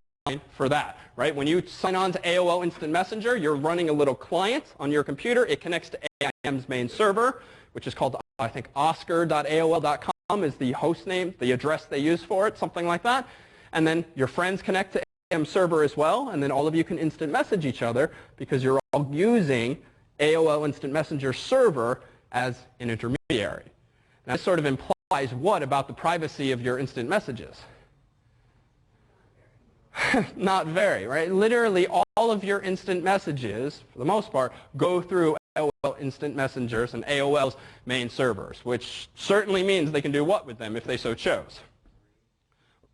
for that, right? When you sign on to AOL Instant Messenger, you're running a little client on your computer. It connects to AIM's main server, which is called, I think, oscar.aol.com is the host name, the address they use for it, something like that. And then your friends connect to AIM server as well, and then all of you can instant message each other because you're all using AOL Instant Messenger server as an intermediary. Now, this sort of implies what about the privacy of your instant messages? Not very, right? Literally all of your instant messages, for the most part, go through AOL Instant Messengers and AOL's main servers, which certainly means they can do what with them if they so chose?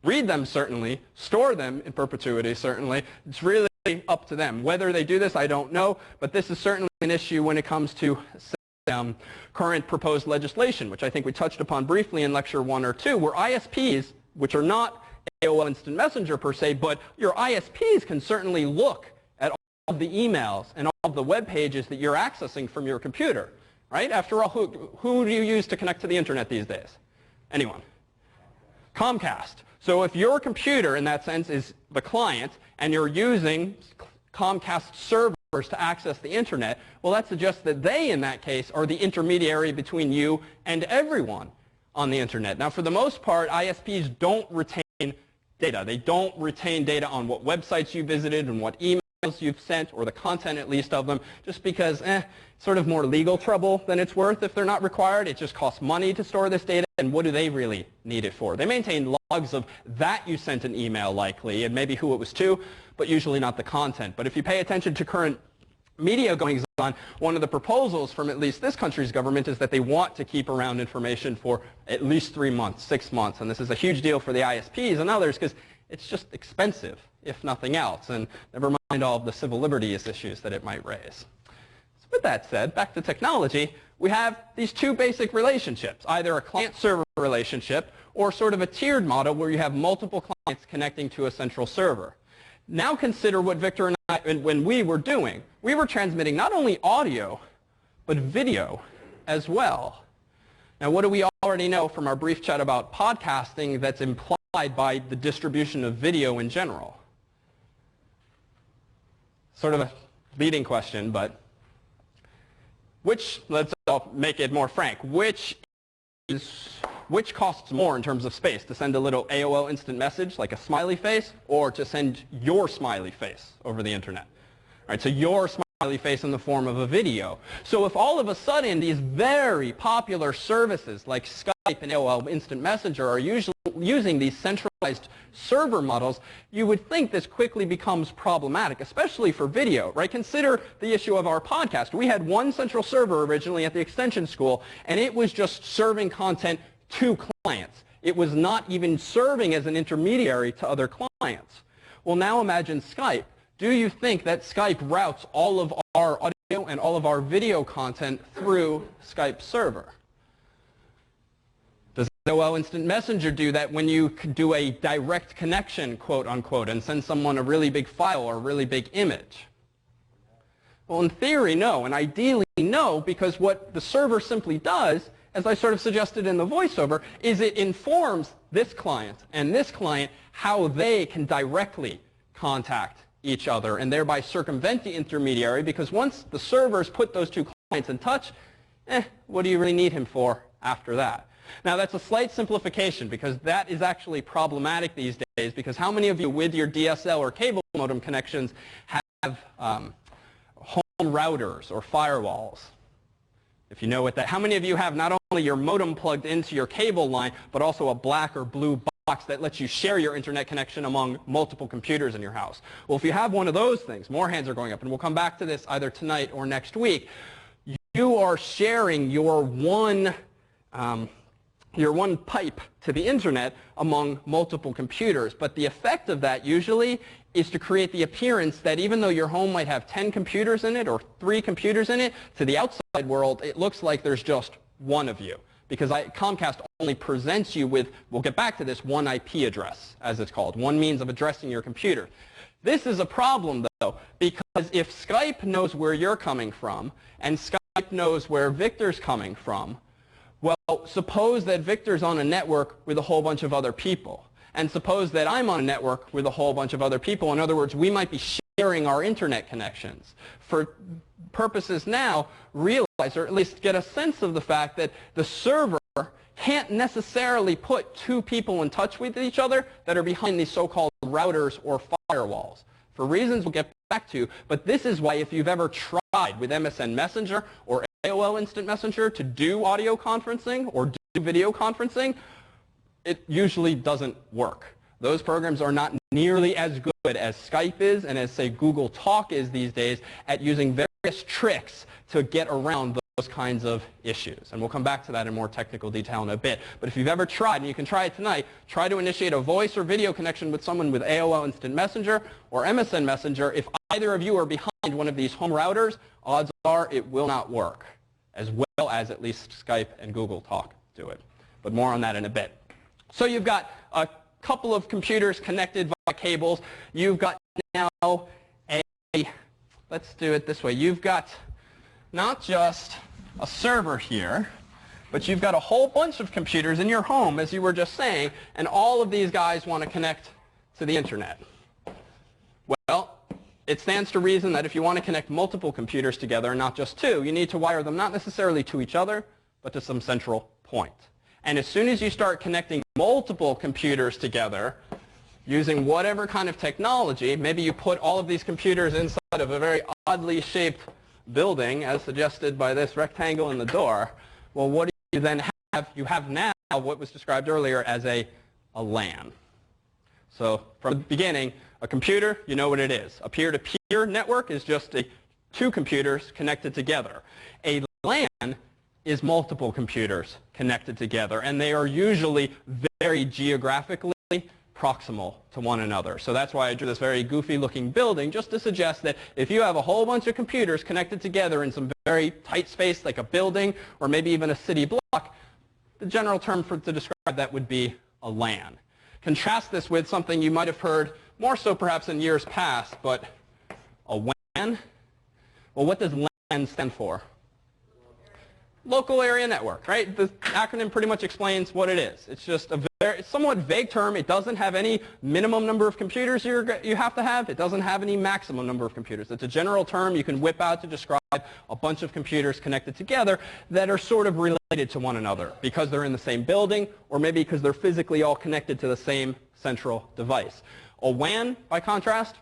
Read them, certainly. Store them in perpetuity, certainly. It's really up to them. Whether they do this, I don't know, but this is certainly an issue when it comes to current proposed legislation, which I think we touched upon briefly in Lecture 1 or 2, where ISPs, which are not AOL Instant Messenger per se, but your ISPs can certainly look at all of the emails and all of the web pages that you're accessing from your computer, right? After all, who do you use to connect to the internet these days? Anyone? Comcast. So if your computer, in that sense, is the client, and you're using Comcast servers to access the internet, well, that suggests that they, in that case, are the intermediary between you and everyone on the internet. Now, for the most part, ISPs don't retain data. They don't retain data on what websites you visited and what emails you've sent, or the content at least of them, just because, sort of more legal trouble than it's worth if they're not required. It just costs money to store this data, and what do they really need it for? They maintain logs of that you sent an email likely, and maybe who it was to, but usually not the content. But if you pay attention to current media goings on, one of the proposals from at least this country's government is that they want to keep around information for at least 3 months, 6 months. And this is a huge deal for the ISPs and others because it's just expensive, if nothing else. And never mind all of the civil liberties issues that it might raise. So with that said, back to technology, we have these two basic relationships, either a client-server relationship or sort of a tiered model where you have multiple clients connecting to a central server. Now consider what Victor and I, when we were doing. We were transmitting not only audio, but video as well. Now, what do we already know from our brief chat about podcasting that's implied by the distribution of video in general? Sort of a leading question, but let's make it more frank, which costs more in terms of space, to send a little AOL instant message like a smiley face, or to send your smiley face over the internet? All right, so your smiley face in the form of a video. So if all of a sudden these very popular services like Skype and AOL Instant Messenger are usually using these centralized server models, you would think this quickly becomes problematic, especially for video, right? Consider the issue of our podcast. We had one central server originally at the extension school, and it was just serving content to clients. It was not even serving as an intermediary to other clients. Well, now imagine Skype. Do you think that Skype routes all of our audio and all of our video content through Skype's server? Does AOL Instant Messenger do that when you do a direct connection, quote unquote, and send someone a really big file or a really big image? Well, in theory, no, and ideally, no, because what the server simply does, as I sort of suggested in the voiceover, is it informs this client and this client how they can directly contact each other and thereby circumvent the intermediary, because once the servers put those two clients in touch, what do you really need him for after that? Now that's a slight simplification because that is actually problematic these days, because how many of you with your DSL or cable modem connections have home routers or firewalls? If you know what that, how many of you have not only your modem plugged into your cable line, but also a black or blue box that lets you share your internet connection among multiple computers in your house? Well, if you have one of those things, more hands are going up, and we'll come back to this either tonight or next week, you are sharing your one pipe to the internet among multiple computers. But the effect of that usually is to create the appearance that even though your home might have 10 computers in it or 3 computers in it, to the outside world it looks like there's just one of you. Because Comcast only presents you with, we'll get back to this, one IP address, as it's called, one means of addressing your computer. This is a problem, though, because if Skype knows where you're coming from and Skype knows where Victor's coming from, well, suppose that Victor's on a network with a whole bunch of other people. And suppose that I'm on a network with a whole bunch of other people. In other words, we might be sharing our internet connections. For purposes now, realize, or at least get a sense of the fact that the server can't necessarily put 2 people in touch with each other that are behind these so-called routers or firewalls. For reasons we'll get back to, but this is why if you've ever tried with MSN Messenger or AOL Instant Messenger to do audio conferencing or do video conferencing, it usually doesn't work. Those programs are not nearly as good as Skype is and as, say, Google Talk is these days at using various tricks to get around those kinds of issues. And we'll come back to that in more technical detail in a bit. But if you've ever tried, and you can try it tonight, try to initiate a voice or video connection with someone with AOL Instant Messenger or MSN Messenger. If either of you are behind one of these home routers, odds are it will not work, as well as at least Skype and Google Talk do it. But more on that in a bit. So you've got a couple of computers connected via cables. You've got now let's do it this way. You've got not just a server here, but you've got a whole bunch of computers in your home, as you were just saying, and all of these guys want to connect to the internet. Well, it stands to reason that if you want to connect multiple computers together, not just 2, you need to wire them not necessarily to each other, but to some central point. And as soon as you start connecting multiple computers together using whatever kind of technology, maybe you put all of these computers inside of a very oddly shaped building, as suggested by this rectangle in the door, well, what do you then have? You have now what was described earlier as a LAN. So from the beginning, a computer, you know what it is. A peer-to-peer network is just 2 computers connected together. A LAN is multiple computers connected together, and they are usually very geographically proximal to one another. So that's why I drew this very goofy-looking building, just to suggest that if you have a whole bunch of computers connected together in some very tight space, like a building or maybe even a city block, the general term to describe that would be a LAN. Contrast this with something you might have heard more so perhaps in years past, but a WAN. Well, what does LAN stand for? Local area network, right? The acronym pretty much explains what it is. It's just a very somewhat vague term. It doesn't have any minimum number of computers you have to have. It doesn't have any maximum number of computers. It's a general term you can whip out to describe a bunch of computers connected together that are sort of related to one another because they're in the same building or maybe because they're physically all connected to the same central device. A WAN, by contrast,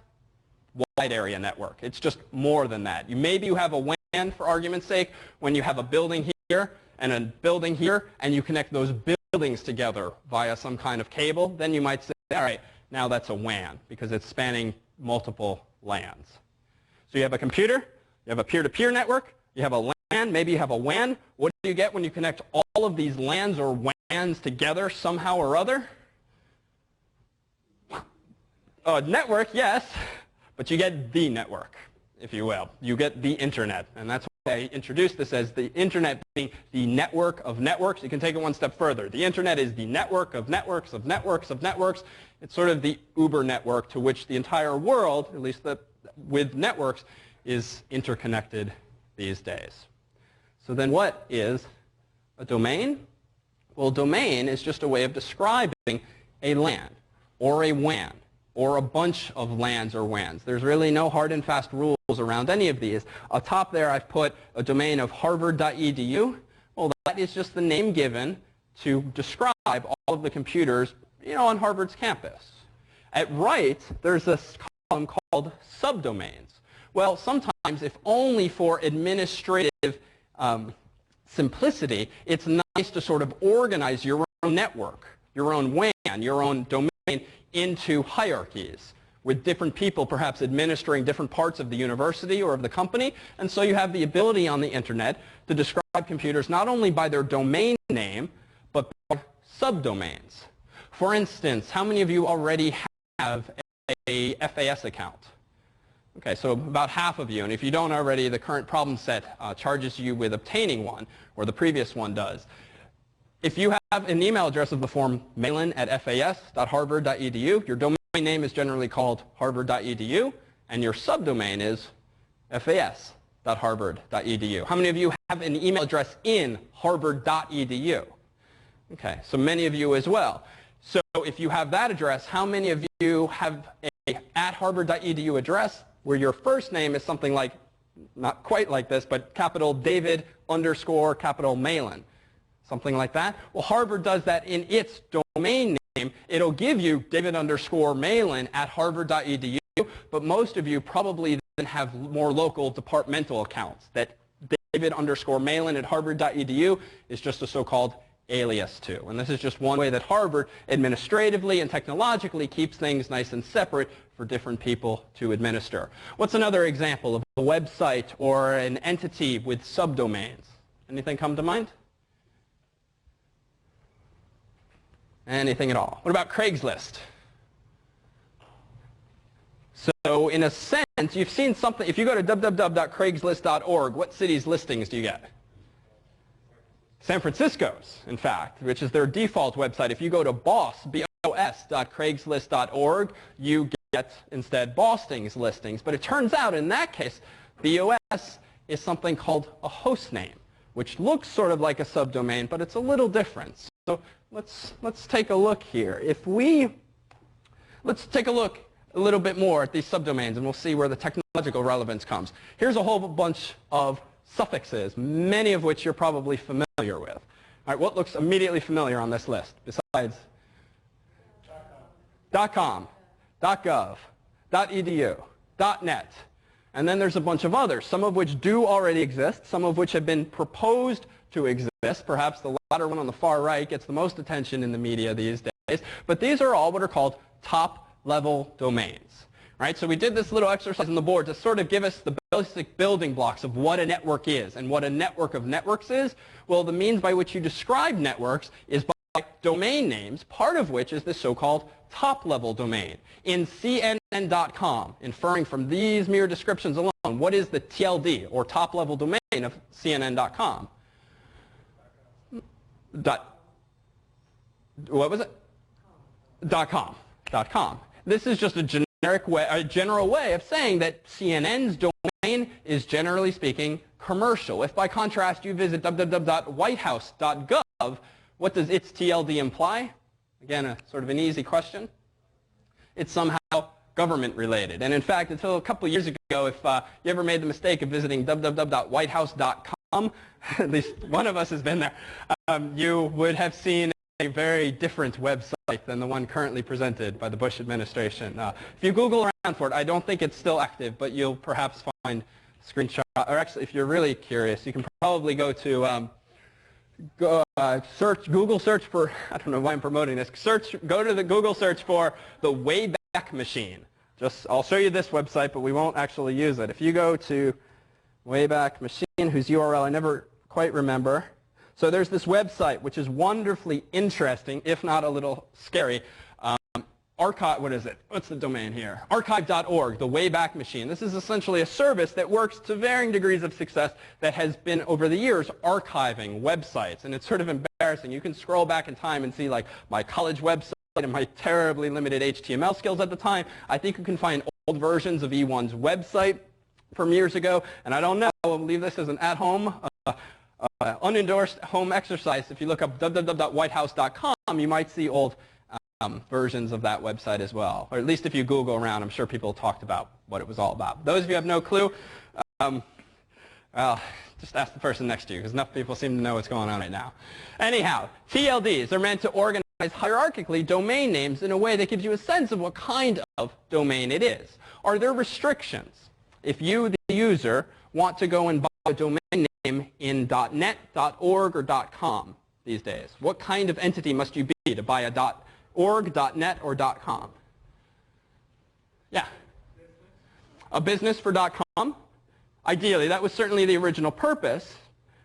wide area network. It's just more than that. Maybe you have a WAN, for argument's sake, when you have a building here and a building here, and you connect those buildings together via some kind of cable, then you might say, all right, now that's a WAN, because it's spanning multiple LANs. So you have a computer, you have a peer-to-peer network, you have a LAN, maybe you have a WAN. What do you get when you connect all of these LANs or WANs together somehow or other? A network, yes, but you get the network, if you will. You get the internet, and that's why I introduced this as the internet being the network of networks. You can take it one step further. The internet is the network of networks of networks of networks. It's sort of the Uber network to which the entire world, at least with networks, is interconnected these days. So then what is a domain? Well, a domain is just a way of describing a LAN or a WAN or a bunch of LANs or WANs. There's really no hard and fast rules around any of these. Up top there I've put a domain of harvard.edu. Well, that is just the name given to describe all of the computers, on Harvard's campus. At right, there's this column called subdomains. Well, sometimes, if only for administrative simplicity, it's nice to sort of organize your own network, your own WAN, your own domain into hierarchies with different people perhaps administering different parts of the university or of the company. And so you have the ability on the internet to describe computers not only by their domain name, but by subdomains. For instance, how many of you already have a FAS account? Okay, so about half of you. And if you don't already, the current problem set charges you with obtaining one, or the previous one does. If you have an email address of the form mailin@fas.harvard.edu, your domain name is generally called harvard.edu, and your subdomain is fas.harvard.edu. How many of you have an email address in harvard.edu? Okay, so many of you as well. So if you have that address, how many of you have a @harvard.edu address where your first name is something like, not quite like this, but capital David _ capital Malin? Something like that? Well, Harvard does that in its domain name. It'll give you David _ Malin @harvard.edu, but most of you probably then have more local departmental accounts that David _ Malin @harvard.edu is just a so-called alias to. And this is just one way that Harvard administratively and technologically keeps things nice and separate for different people to administer. What's another example of a website or an entity with subdomains? Anything come to mind? Anything at all? What about Craigslist? So in a sense, you've seen something. If you go to www.craigslist.org, what city's listings do you get? San Francisco's, in fact, which is their default website. If you go to bos.craigslist.org, you get instead Boston's listings. But it turns out in that case, BOS is something called a host name, which looks sort of like a subdomain, but it's a little different. So let's take a look here. Let's take a look a little bit more at these subdomains, and we'll see where the technological relevance comes. Here's a whole bunch of suffixes, many of which you're probably familiar with. All right, what looks immediately familiar on this list besides .com, .gov, .edu, .net, and then there's a bunch of others, some of which do already exist, some of which have been proposed to exist. Perhaps the latter one on the far right gets the most attention in the media these days. But these are all what are called top-level domains. Right? So we did this little exercise on the board to sort of give us the basic building blocks of what a network is and what a network of networks is. Well, the means by which you describe networks is by domain names, part of which is the so-called top-level domain. In CNN.com, inferring from these mere descriptions alone, what is the TLD, or top-level domain of CNN.com? What was it? .com. .com. This is just a general way of saying that CNN's domain is, generally speaking, commercial. If, by contrast, you visit www.whitehouse.gov, what does its TLD imply? Again, a sort of an easy question. It's somehow government-related. And in fact, until a couple of years ago, if you ever made the mistake of visiting www.whitehouse.com, at least one of us has been there, you would have seen a very different website than the one currently presented by the Bush administration. If you Google around for it, I don't think it's still active, but you'll perhaps find screenshots. Or actually, if you're really curious, you can probably go to Google search for, I don't know why I'm promoting this, go to the Google search for the Wayback Machine. I'll show you this website, but we won't actually use it. If you go to Wayback Machine, whose URL I never quite remember. So there's this website, which is wonderfully interesting, if not a little scary. What is it? What's the domain here? Archive.org, the Wayback Machine. This is essentially a service that works to varying degrees of success that has been, over the years, archiving websites. And it's sort of embarrassing. You can scroll back in time and see, like, my college website and my terribly limited HTML skills at the time. I think you can find old versions of E1's website from years ago. And I don't know. I'll leave this as an at-home unendorsed home exercise. If you look up www.whitehouse.com, you might see old versions of that website as well. Or at least if you Google around, I'm sure people talked about what it was all about. Those of you who have no clue, well, just ask the person next to you, because enough people seem to know what's going on right now. Anyhow, TLDs are meant to organize hierarchically domain names in a way that gives you a sense of what kind of domain it is. Are there restrictions? If you, the user, want to go and buy a domain name in .net, .org, or .com these days, what kind of entity must you be to buy a .org, .net, or .com? Yeah? A business for .com? Ideally, that was certainly the original purpose,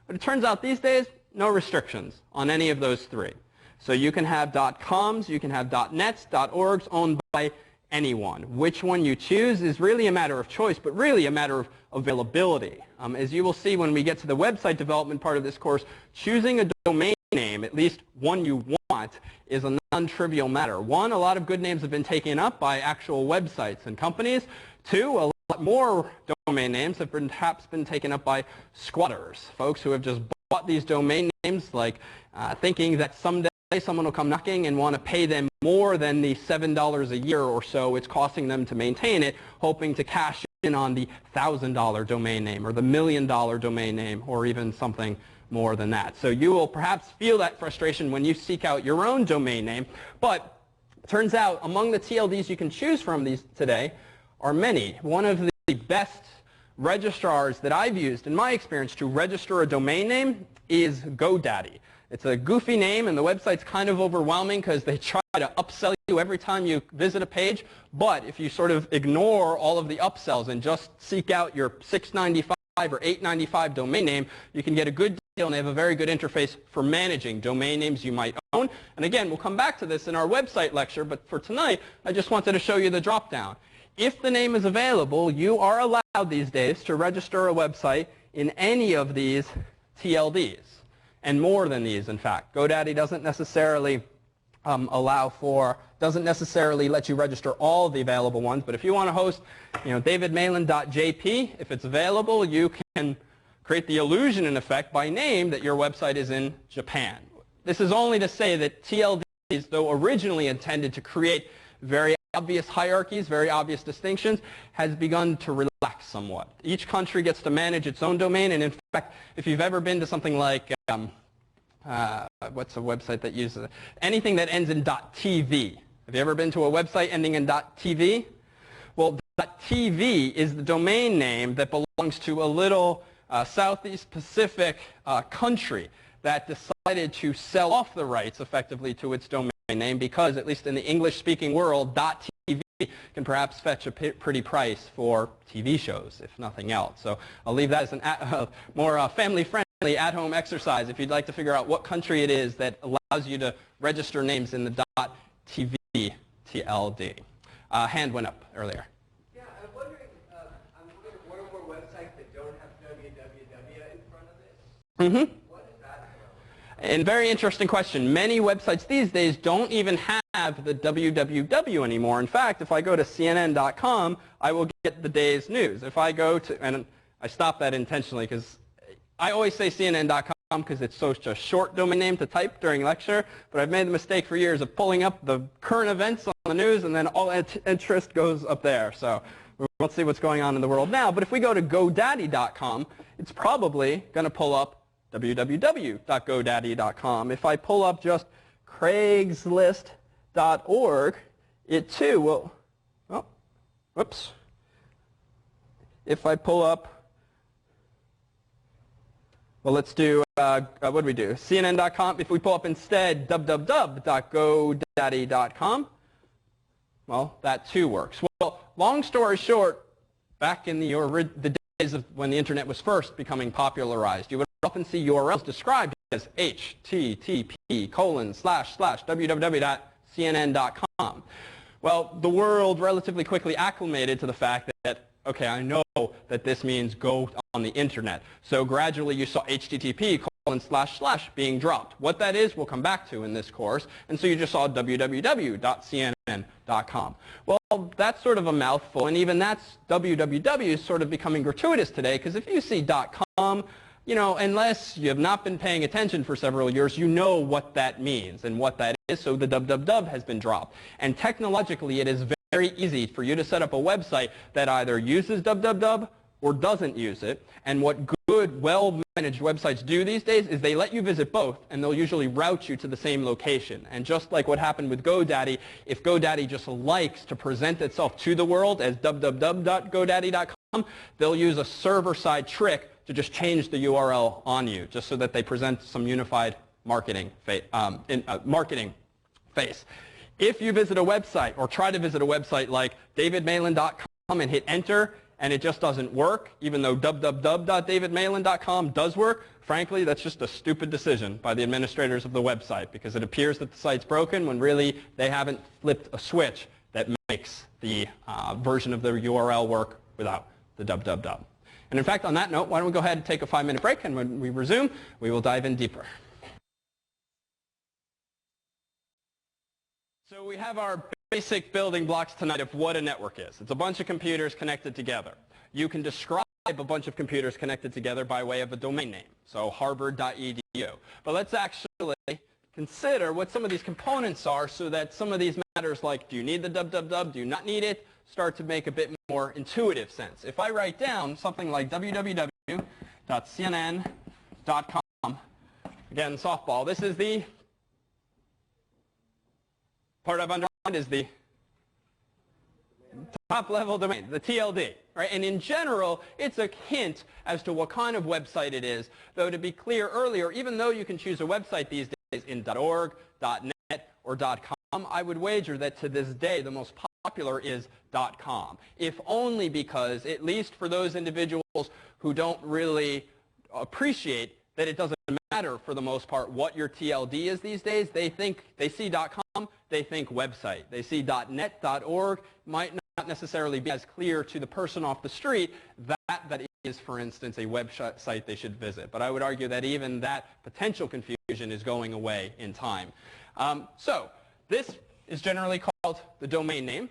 but it turns out these days, no restrictions on any of those three. So you can have .coms, you can have .nets, .orgs owned by anyone. Which one you choose is really a matter of choice, but really a matter of availability. As you will see when we get to the website development part of this course, choosing a domain name, at least one you want, is a non-trivial matter. One, a lot of good names have been taken up by actual websites and companies. Two, a lot more domain names have perhaps been taken up by squatters, folks who have just bought these domain names, like thinking that someday someone will come knocking and want to pay them more than the $7 a year or so it's costing them to maintain it, hoping to cash in on the $1,000 domain name or the $1 million domain name or even something more than that. So you will perhaps feel that frustration when you seek out your own domain name, but it turns out among the TLDs you can choose from these today are many. One of the best registrars that I've used in my experience to register a domain name is GoDaddy. It's a goofy name, and the website's kind of overwhelming because they try to upsell you every time you visit a page. But if you sort of ignore all of the upsells and just seek out your $6.95 or $8.95 domain name, you can get a good deal, and they have a very good interface for managing domain names you might own. And again, we'll come back to this in our website lecture, but for tonight, I just wanted to show you the drop-down. If the name is available, you are allowed these days to register a website in any of these TLDs. And more than these, in fact. GoDaddy doesn't necessarily doesn't necessarily let you register all of the available ones. But if you want to host, davidmalan.jp, if it's available, you can create the illusion, in effect, by name that your website is in Japan. This is only to say that TLDs, though originally intended to create very obvious hierarchies, very obvious distinctions, has begun to relax somewhat. Each country gets to manage its own domain, and in fact, if you've ever been to something like, what's a website that uses anything that ends in .tv? Have you ever been to a website ending in .tv? Well, .tv is the domain name that belongs to a little Southeast Pacific country that decided to sell off the rights effectively to its domain name because, at least in the English-speaking world, .tv can perhaps fetch a pretty price for TV shows, if nothing else. So I'll leave that as a more family-friendly at-home exercise if you'd like to figure out what country it is that allows you to register names in the .tv TLD. Hand went up earlier. Yeah, I'm wondering one or more websites that don't have www in front of it. Mm-hmm. What is that about? And very interesting question. Many websites these days don't even have the www anymore. In fact, if I go to CNN.com, I will get the day's news. If I go to, and I stop that intentionally because I always say CNN.com because it's such a short domain name to type during lecture, but I've made the mistake for years of pulling up the current events on the news and then all interest goes up there. So we won't see what's going on in the world now. But if we go to GoDaddy.com, it's probably going to pull up www.godaddy.com. If I pull up just Craigslist.org, it too will, oh, whoops. If I pull up, well, let's do, what do we do? CNN.com. If we pull up instead www.godaddy.com, well, that too works. Well, long story short, back in the days of when the internet was first becoming popularized, you would often see URLs described as http://www.cnn.com. Well, the world relatively quickly acclimated to the fact that, okay, I know that this means go on the internet. So gradually you saw http:// being dropped. What that is, we'll come back to in this course. And so you just saw www.cnn.com. Well, that's sort of a mouthful, and even that's www is sort of becoming gratuitous today, because if you see .com, you know, unless you have not been paying attention for several years, you know what that means and what that is, so the www has been dropped. And technologically, it is very easy for you to set up a website that either uses www or doesn't use it. And what good, well-managed websites do these days is they let you visit both, and they'll usually route you to the same location. And just like what happened with GoDaddy, if GoDaddy just likes to present itself to the world as www.godaddy.com, they'll use a server-side trick to just change the URL on you, just so that they present some unified marketing face. If you visit a website or try to visit a website like davidmalan.com and hit enter, and it just doesn't work, even though www.davidmalan.com does work, frankly, that's just a stupid decision by the administrators of the website, because it appears that the site's broken when really they haven't flipped a switch that makes the version of the URL work without the www. And in fact, on that note, why don't we go ahead and take a 5-minute break, and when we resume, we will dive in deeper. So we have our basic building blocks tonight of what a network is. It's a bunch of computers connected together. You can describe a bunch of computers connected together by way of a domain name, so harvard.edu. But let's actually consider what some of these components are, so that some of these matters like, do you need the www, do you not need it, start to make a bit more intuitive sense. If I write down something like www.cnn.com, again, softball, this is the part I've underlined is the top-level domain, the TLD, right? And in general, it's a hint as to what kind of website it is. Though to be clear earlier, even though you can choose a website these days in .org, .net, or .com, I would wager that to this day the most popular is .com, if only because, at least for those individuals who don't really appreciate that it doesn't matter for the most part what your TLD is these days, they see .com, they think website. They see .net, .org, might not necessarily be as clear to the person off the street that is, for instance, a website they should visit. But I would argue that even that potential confusion is going away in time. So this is generally called the domain name.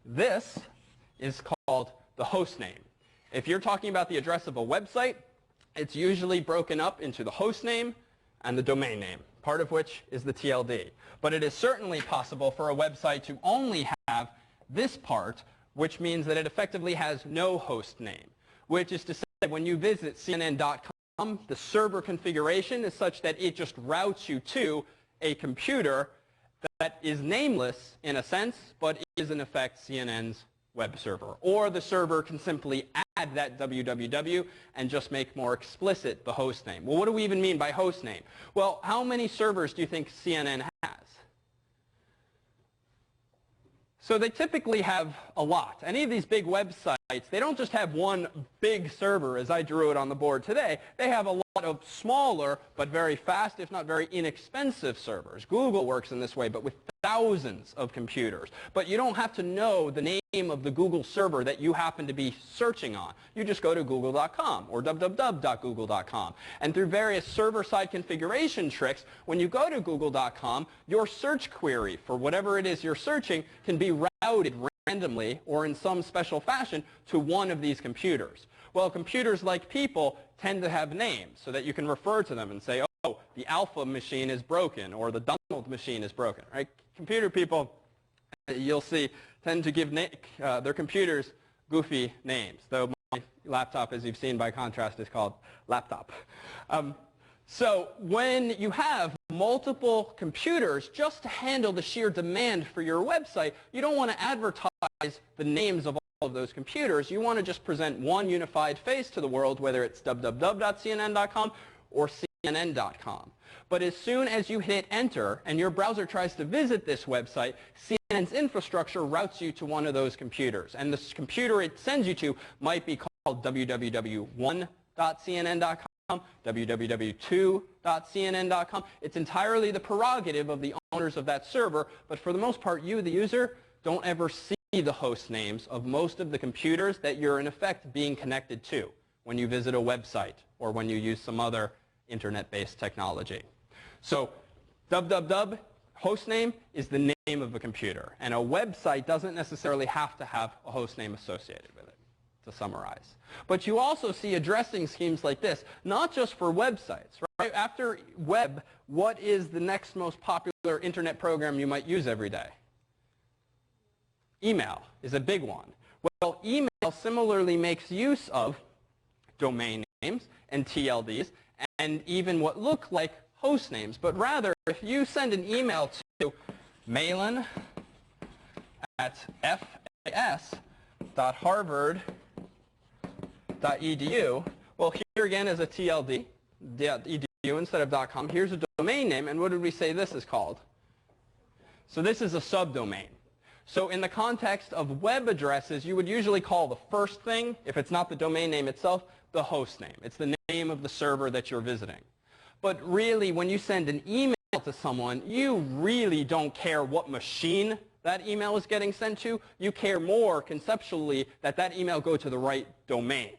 This is called the host name. If you're talking about the address of a website, it's usually broken up into the host name and the domain name, part of which is the TLD. But it is certainly possible for a website to only have this part, which means that it effectively has no host name, which is to say that when you visit CNN.com, the server configuration is such that it just routes you to a computer that is nameless in a sense, but is in effect CNN's web server. Or the server can simply add that www and just make more explicit the host name. Well, what do we even mean by host name? Well, how many servers do you think CNN has? So they typically have a lot. Any of these big websites, they don't just have one big server as I drew it on the board today. They have a lot of smaller but very fast, if not very inexpensive servers. Google works in this way, but with thousands of computers. But you don't have to know the name of the Google server that you happen to be searching on. You just go to google.com or www.google.com. And through various server-side configuration tricks, when you go to google.com, your search query for whatever it is you're searching can be routed randomly or in some special fashion to one of these computers. Well, computers, like people, tend to have names so that you can refer to them and say, oh, the Alpha machine is broken, or the Donald machine is broken, right? Computer people, you'll see, tend to give their computers goofy names, though my laptop, as you've seen by contrast, is called laptop. So when you have multiple computers, just to handle the sheer demand for your website, you don't want to advertise the names of all of those computers. You want to just present one unified face to the world, whether it's www.cnn.com or CNN.com. But as soon as you hit enter and your browser tries to visit this website, CNN's infrastructure routes you to one of those computers. And this computer it sends you to might be called www.1.cnn.com, www.2.cnn.com. It's entirely the prerogative of the owners of that server, but for the most part, you, the user, don't ever see the host names of most of the computers that you're in effect being connected to when you visit a website or when you use some other internet-based technology. So www, host name, is the name of a computer, and a website doesn't necessarily have to have a host name associated with it. to summarize. But you also see addressing schemes like this, not just for websites, right? After web, what is the next most popular internet program you might use every day? Email is a big one. Well, email similarly makes use of domain names and TLDs and even what look like host names. But rather, if you send an email to mailin@fas.harvard.edu, well, here again is a TLD, .edu instead of .com. Here's a domain name, and what did we say this is called? So this is a subdomain. So in the context of web addresses, you would usually call the first thing, if it's not the domain name itself, the host name. It's the name of the server that you're visiting. But really, when you send an email to someone, you really don't care what machine that email is getting sent to. You care more conceptually that that email go to the right domain.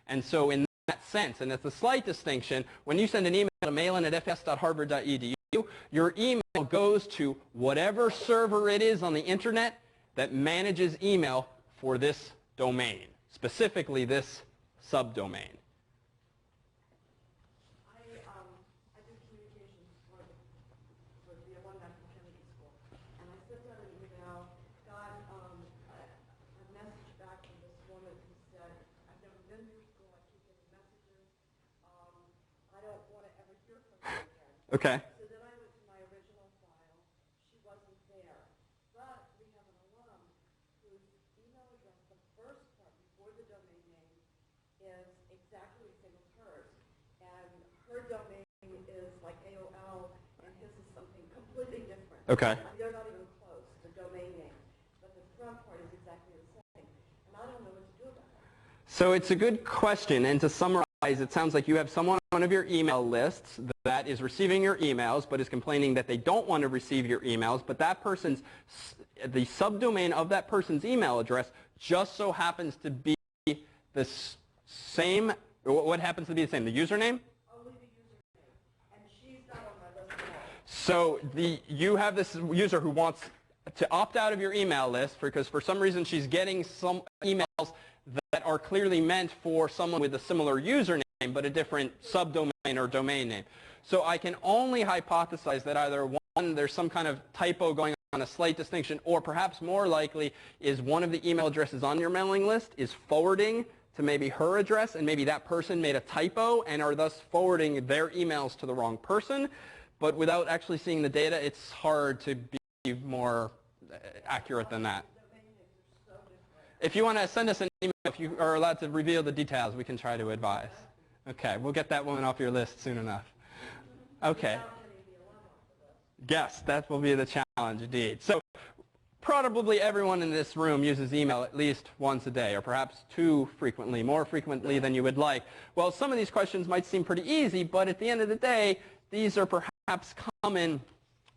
And so in that sense, and it's a slight distinction, when you send an email to mailin@fs.harvard.edu, your email goes to whatever server it is on the internet that manages email for this domain, specifically this subdomain. I did communications for the alumni from Kennedy School, and I sent out an email, got a message back from this woman who said, I've never been to your school, I keep getting messages, I don't want to ever hear from you again. Okay. So then I went to my original file, she wasn't there. But we have an alum whose email address, the first part before the domain name, is exactly the same as hers. And her domain is like AOL, and his is something completely different. Okay. They're not even close, the domain name. But the front part is exactly the same. And I don't know what to do about it. So it's a good question, and to summarize, it sounds like you have someone on one of your email lists that is receiving your emails but is complaining that they don't want to receive your emails, but that person's, the subdomain of that person's email address just so happens to be the same, what happens to be the same, the username? Only the username. And she's not on my list at all. So you have this user who wants to opt out of your email list because for some reason she's getting some emails that are clearly meant for someone with a similar username but a different subdomain or domain name. So I can only hypothesize that either one, there's some kind of typo going on, a slight distinction, or perhaps more likely is one of the email addresses on your mailing list is forwarding to maybe her address, and maybe that person made a typo and are thus forwarding their emails to the wrong person. But without actually seeing the data, it's hard to be more accurate than that. If you want to send us an email, if you are allowed to reveal the details, we can try to advise. Okay, we'll get that woman off your list soon enough. Okay. Yes, that will be the challenge indeed. So probably everyone in this room uses email at least once a day, or perhaps too frequently, more frequently than you would like. Well, some of these questions might seem pretty easy, but at the end of the day, these are perhaps common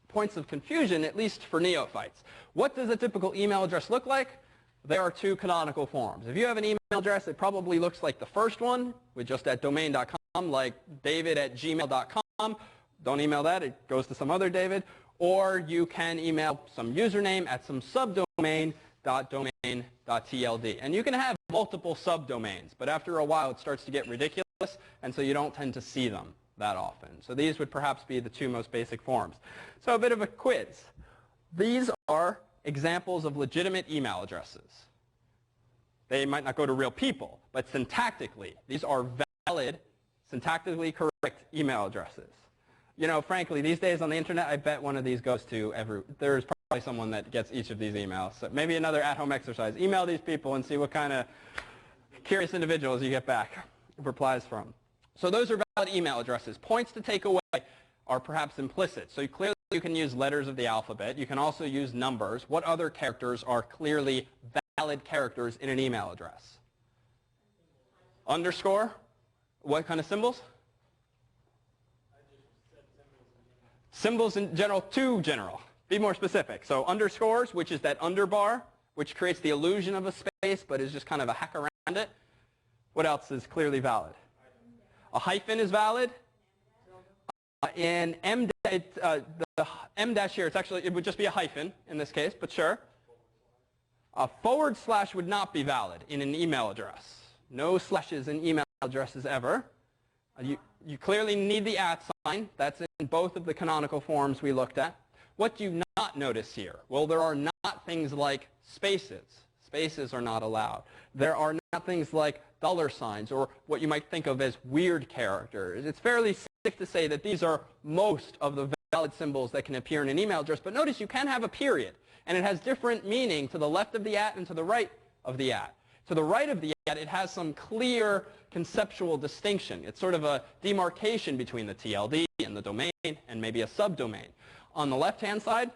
points of confusion, at least for neophytes. What does a typical email address look like? There are two canonical forms. If you have an email address, it probably looks like the first one, with just @domain.com, like david@gmail.com. Don't email that. It goes to some other David. Or you can email some username at some subdomain.domain.tld. And you can have multiple subdomains, but after a while it starts to get ridiculous, and so you don't tend to see them that often. So these would perhaps be the two most basic forms. So a bit of a quiz. These are examples of legitimate email addresses. They might not go to real people, but syntactically, these are valid, syntactically correct email addresses. You know, frankly, these days on the internet, I bet one of these goes to there's probably someone that gets each of these emails. So maybe another at-home exercise. Email these people and see what kind of curious individuals you get back replies from. So those are valid email addresses. Points to take away are perhaps implicit. So clearly you can use letters of the alphabet. You can also use numbers. What other characters are clearly valid characters in an email address? Underscore? What kind of symbols? Symbols in general, too general. Be more specific. So underscores, which is that underbar, which creates the illusion of a space, but is just kind of a hack around it. What else is clearly valid? A hyphen is valid. In M, the M dash here, it would just be a hyphen in this case, but sure. / would not be valid in an email address. No slashes in email addresses ever. You clearly need the @ sign. That's in both of the canonical forms we looked at. What do you not notice here? Well, there are not things like spaces. Spaces are not allowed. There are not things like $signs or what you might think of as weird characters. It's fairly safe to say that these are most of the valid symbols that can appear in an email address. But notice you can have a period. And it has different meaning to the left of the @ and to the right of the @. To the right of the @ it has some clear conceptual distinction. It's sort of a demarcation between the TLD and the domain and maybe a subdomain. On the left-hand side,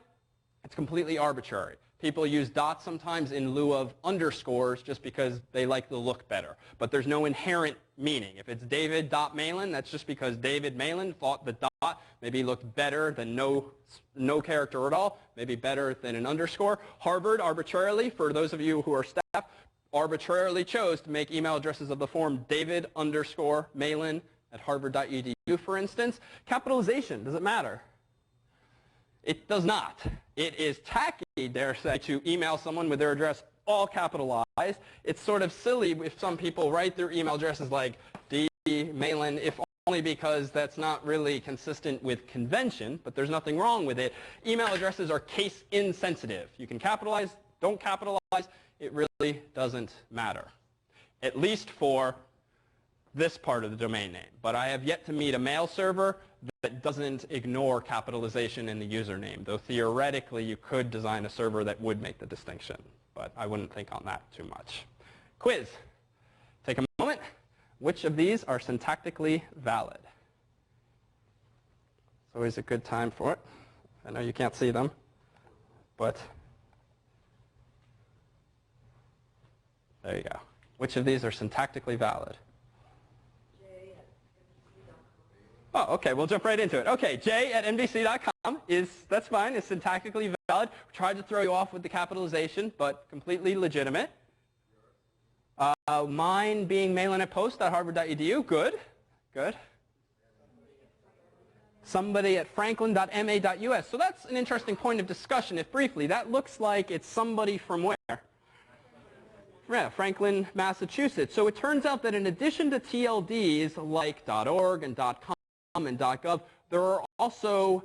it's completely arbitrary. People use dots sometimes in lieu of underscores just because they like the look better. But there's no inherent meaning. If it's David.Malin, that's just because David Malin thought the dot maybe looked better than no character at all, maybe better than an underscore. Harvard arbitrarily, for those of you who are staff, arbitrarily chose to make email addresses of the form David_Malin at harvard.edu, for instance. Capitalization, does it matter? It does not. It is tacky, dare say, to email someone with their address all capitalized. It's sort of silly if some people write their email addresses like D. Malin, if only because that's not really consistent with convention, but there's nothing wrong with it. Email addresses are case insensitive. You can capitalize, don't capitalize. It really doesn't matter, at least for this part of the domain name. But I have yet to meet a mail server that doesn't ignore capitalization in the username, though theoretically you could design a server that would make the distinction. But I wouldn't think on that too much. Quiz. Take a moment. Which of these are syntactically valid? It's always a good time for it. I know you can't see them, but there you go. Which of these are syntactically valid? Oh, OK, we'll jump right into it. OK, j@nbc.com that's fine, is syntactically valid. We tried to throw you off with the capitalization, but completely legitimate. Mine being malin@post.harvard.edu, good, good. Somebody at franklin.ma.us. So that's an interesting point of discussion, if briefly. That looks like it's somebody from where? Yeah, Franklin, Massachusetts. So it turns out that in addition to TLDs like .org and .com and .gov, there are also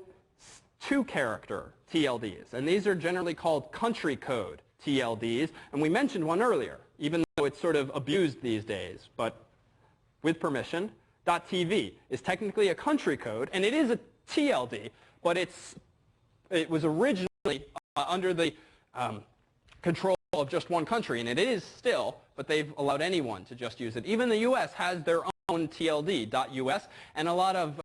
2-character TLDs. And these are generally called country code TLDs. And we mentioned one earlier, even though it's sort of abused these days. But with permission, .tv is technically a country code. And it is a TLD, but it was originally under the control of just one country. And it is still, but they've allowed anyone to just use it. Even the US has their own TLD, .us, and a lot of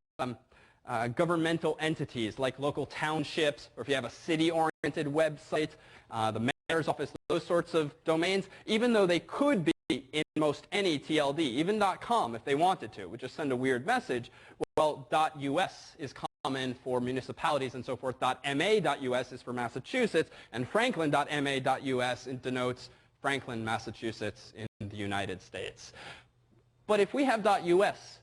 governmental entities like local townships, or if you have a city-oriented website, the mayor's office, those sorts of domains, even though they could be in most any TLD, even .com if they wanted to, would just send a weird message. Well, .us is common for municipalities and so forth. .ma.us is for Massachusetts, and franklin.ma.us denotes Franklin, Massachusetts in the United States. But if we have .us,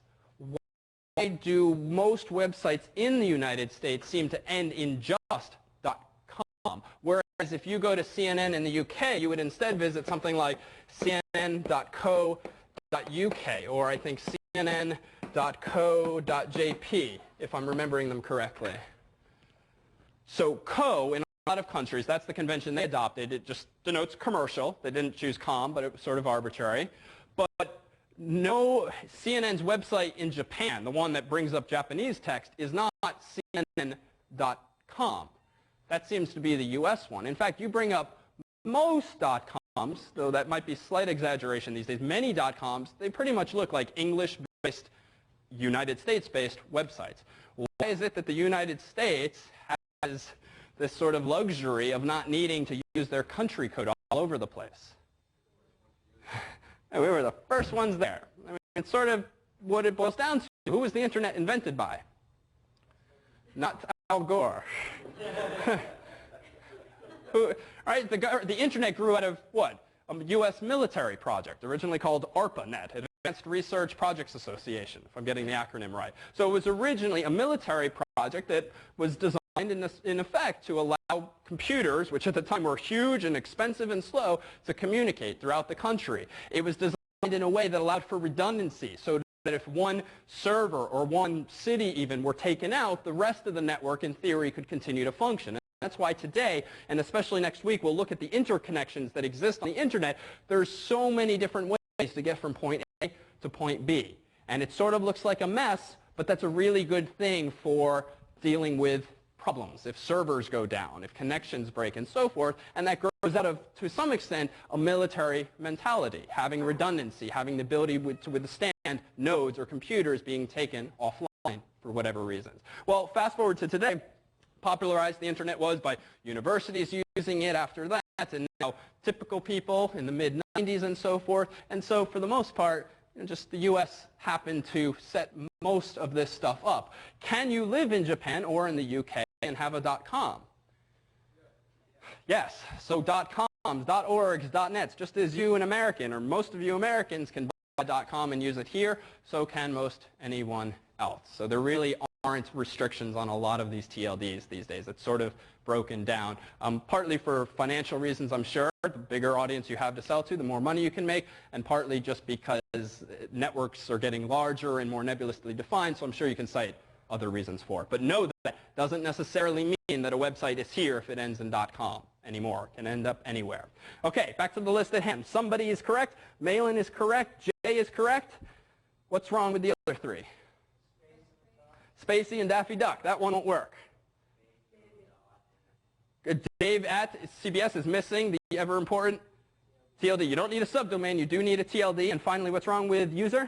why do most websites in the United States seem to end in just .com? Whereas if you go to CNN in the UK, you would instead visit something like cnn.co.uk, or I think cnn.co.jp, if I'm remembering them correctly. So co, in a lot of countries, that's the convention they adopted. It just denotes commercial. They didn't choose com, but it was sort of arbitrary. But no, CNN's website in Japan, the one that brings up Japanese text, is not cnn.com. That seems to be the US one. In fact, you bring up most .coms, though that might be slight exaggeration these days, many .coms, they pretty much look like English-based, United States-based websites. Why is it that the United States has this sort of luxury of not needing to use their country code all over the place? And we were the first ones there. I mean, it's sort of what it boils down to. Who was the internet invented by? Not Al Gore. Right? The internet grew out of what? A U.S. military project, originally called ARPANET, Advanced Research Projects Association, if I'm getting the acronym right. So it was originally a military project that was designed in effect to allow computers, which at the time were huge and expensive and slow, to communicate throughout the country. It was designed in a way that allowed for redundancy, so that if one server or one city even were taken out, the rest of the network in theory could continue to function. And that's why today, and especially next week, we'll look at the interconnections that exist on the internet. There's so many different ways to get from point A to point B. And it sort of looks like a mess, but that's a really good thing for dealing with problems, if servers go down, if connections break, and so forth. And that grows out of, to some extent, a military mentality, having redundancy, having the ability to withstand nodes or computers being taken offline for whatever reasons. Well, fast forward to today. Popularized the internet was by universities using it after that, and now typical people in the mid-90s and so forth. And so for the most part, just the US happened to set most of this stuff up. Can you live in Japan or in the UK and have a .com? Yes. So .coms, .orgs, .nets, just as you, an American, or most of you Americans, can buy .com and use it here, so can most anyone else. So there really aren't restrictions on a lot of these TLDs these days. It's sort of broken down, partly for financial reasons, I'm sure. The bigger audience you have to sell to, the more money you can make, and partly just because networks are getting larger and more nebulously defined, so I'm sure you can cite other reasons for it. But know that doesn't necessarily mean that a website is here if it ends in .com anymore. It can end up anywhere. Okay, back to the list at hand. Somebody is correct. Malin is correct. Jay is correct. What's wrong with the other three? Spacey and Daffy Duck. That one won't work. Dave at CBS is missing the ever important TLD. You don't need a subdomain. You do need a TLD. And finally, what's wrong with user?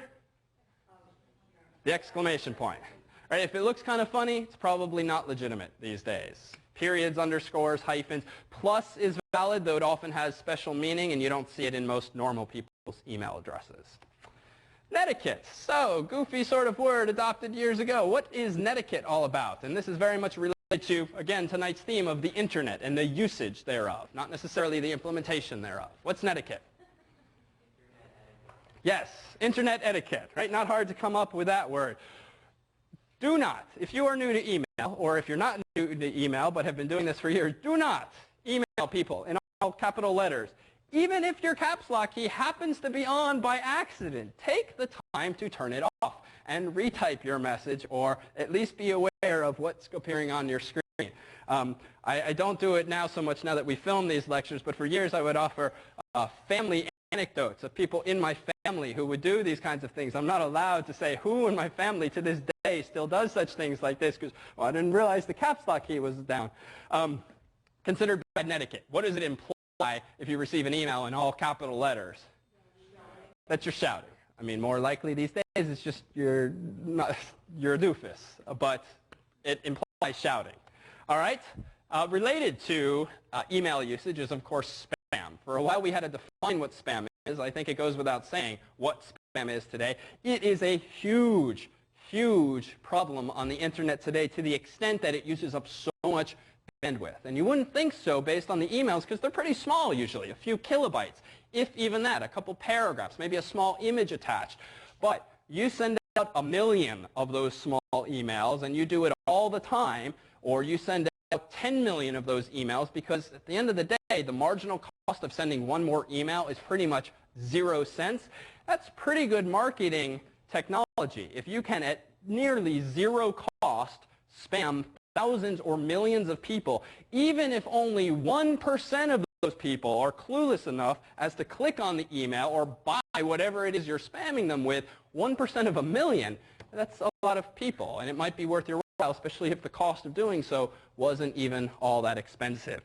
The exclamation point. Right, if it looks kind of funny, it's probably not legitimate these days. Periods, underscores, hyphens. Plus is valid, though it often has special meaning, and you don't see it in most normal people's email addresses. Netiquette. So, goofy sort of word adopted years ago. What is netiquette all about? And this is very much related to, again, tonight's theme of the internet and the usage thereof, not necessarily the implementation thereof. What's netiquette? Yes, internet etiquette, right? Not hard to come up with that word. Do not, if you are new to email, or if you're not new to email but have been doing this for years, do not email people in all capital letters. Even if your caps lock key happens to be on by accident, take the time to turn it off and retype your message, or at least be aware of what's appearing on your screen. I don't do it now so much now that we film these lectures, but for years I would offer family anecdotes of people in my family who would do these kinds of things. I'm not allowed to say who in my family to this day still does such things like this because, well, I didn't realize the caps lock key was down. Considered bad netiquette. What does it imply if you receive an email in all capital letters? That you're shouting. I mean, more likely these days it's just you're a doofus, but it implies shouting. All right? Related to email usage is, of course, spam. For a while we had to define what spam is. I think it goes without saying what spam is today. It is a huge, huge problem on the internet today, to the extent that it uses up so much bandwidth. And you wouldn't think so based on the emails, because they're pretty small usually, a few kilobytes, if even that, a couple paragraphs, maybe a small image attached. But you send out 1 million of those small emails, and you do it all the time, or you send out 10 million of those emails, because at the end of the day, the marginal cost of sending one more email is pretty much 0 cents. That's pretty good marketing technology. If you can, at nearly zero cost, spam thousands or millions of people, even if only 1% of those people are clueless enough as to click on the email or buy whatever it is you're spamming them with, 1% of 1 million, that's a lot of people. And it might be worth your while, especially if the cost of doing so wasn't even all that expensive.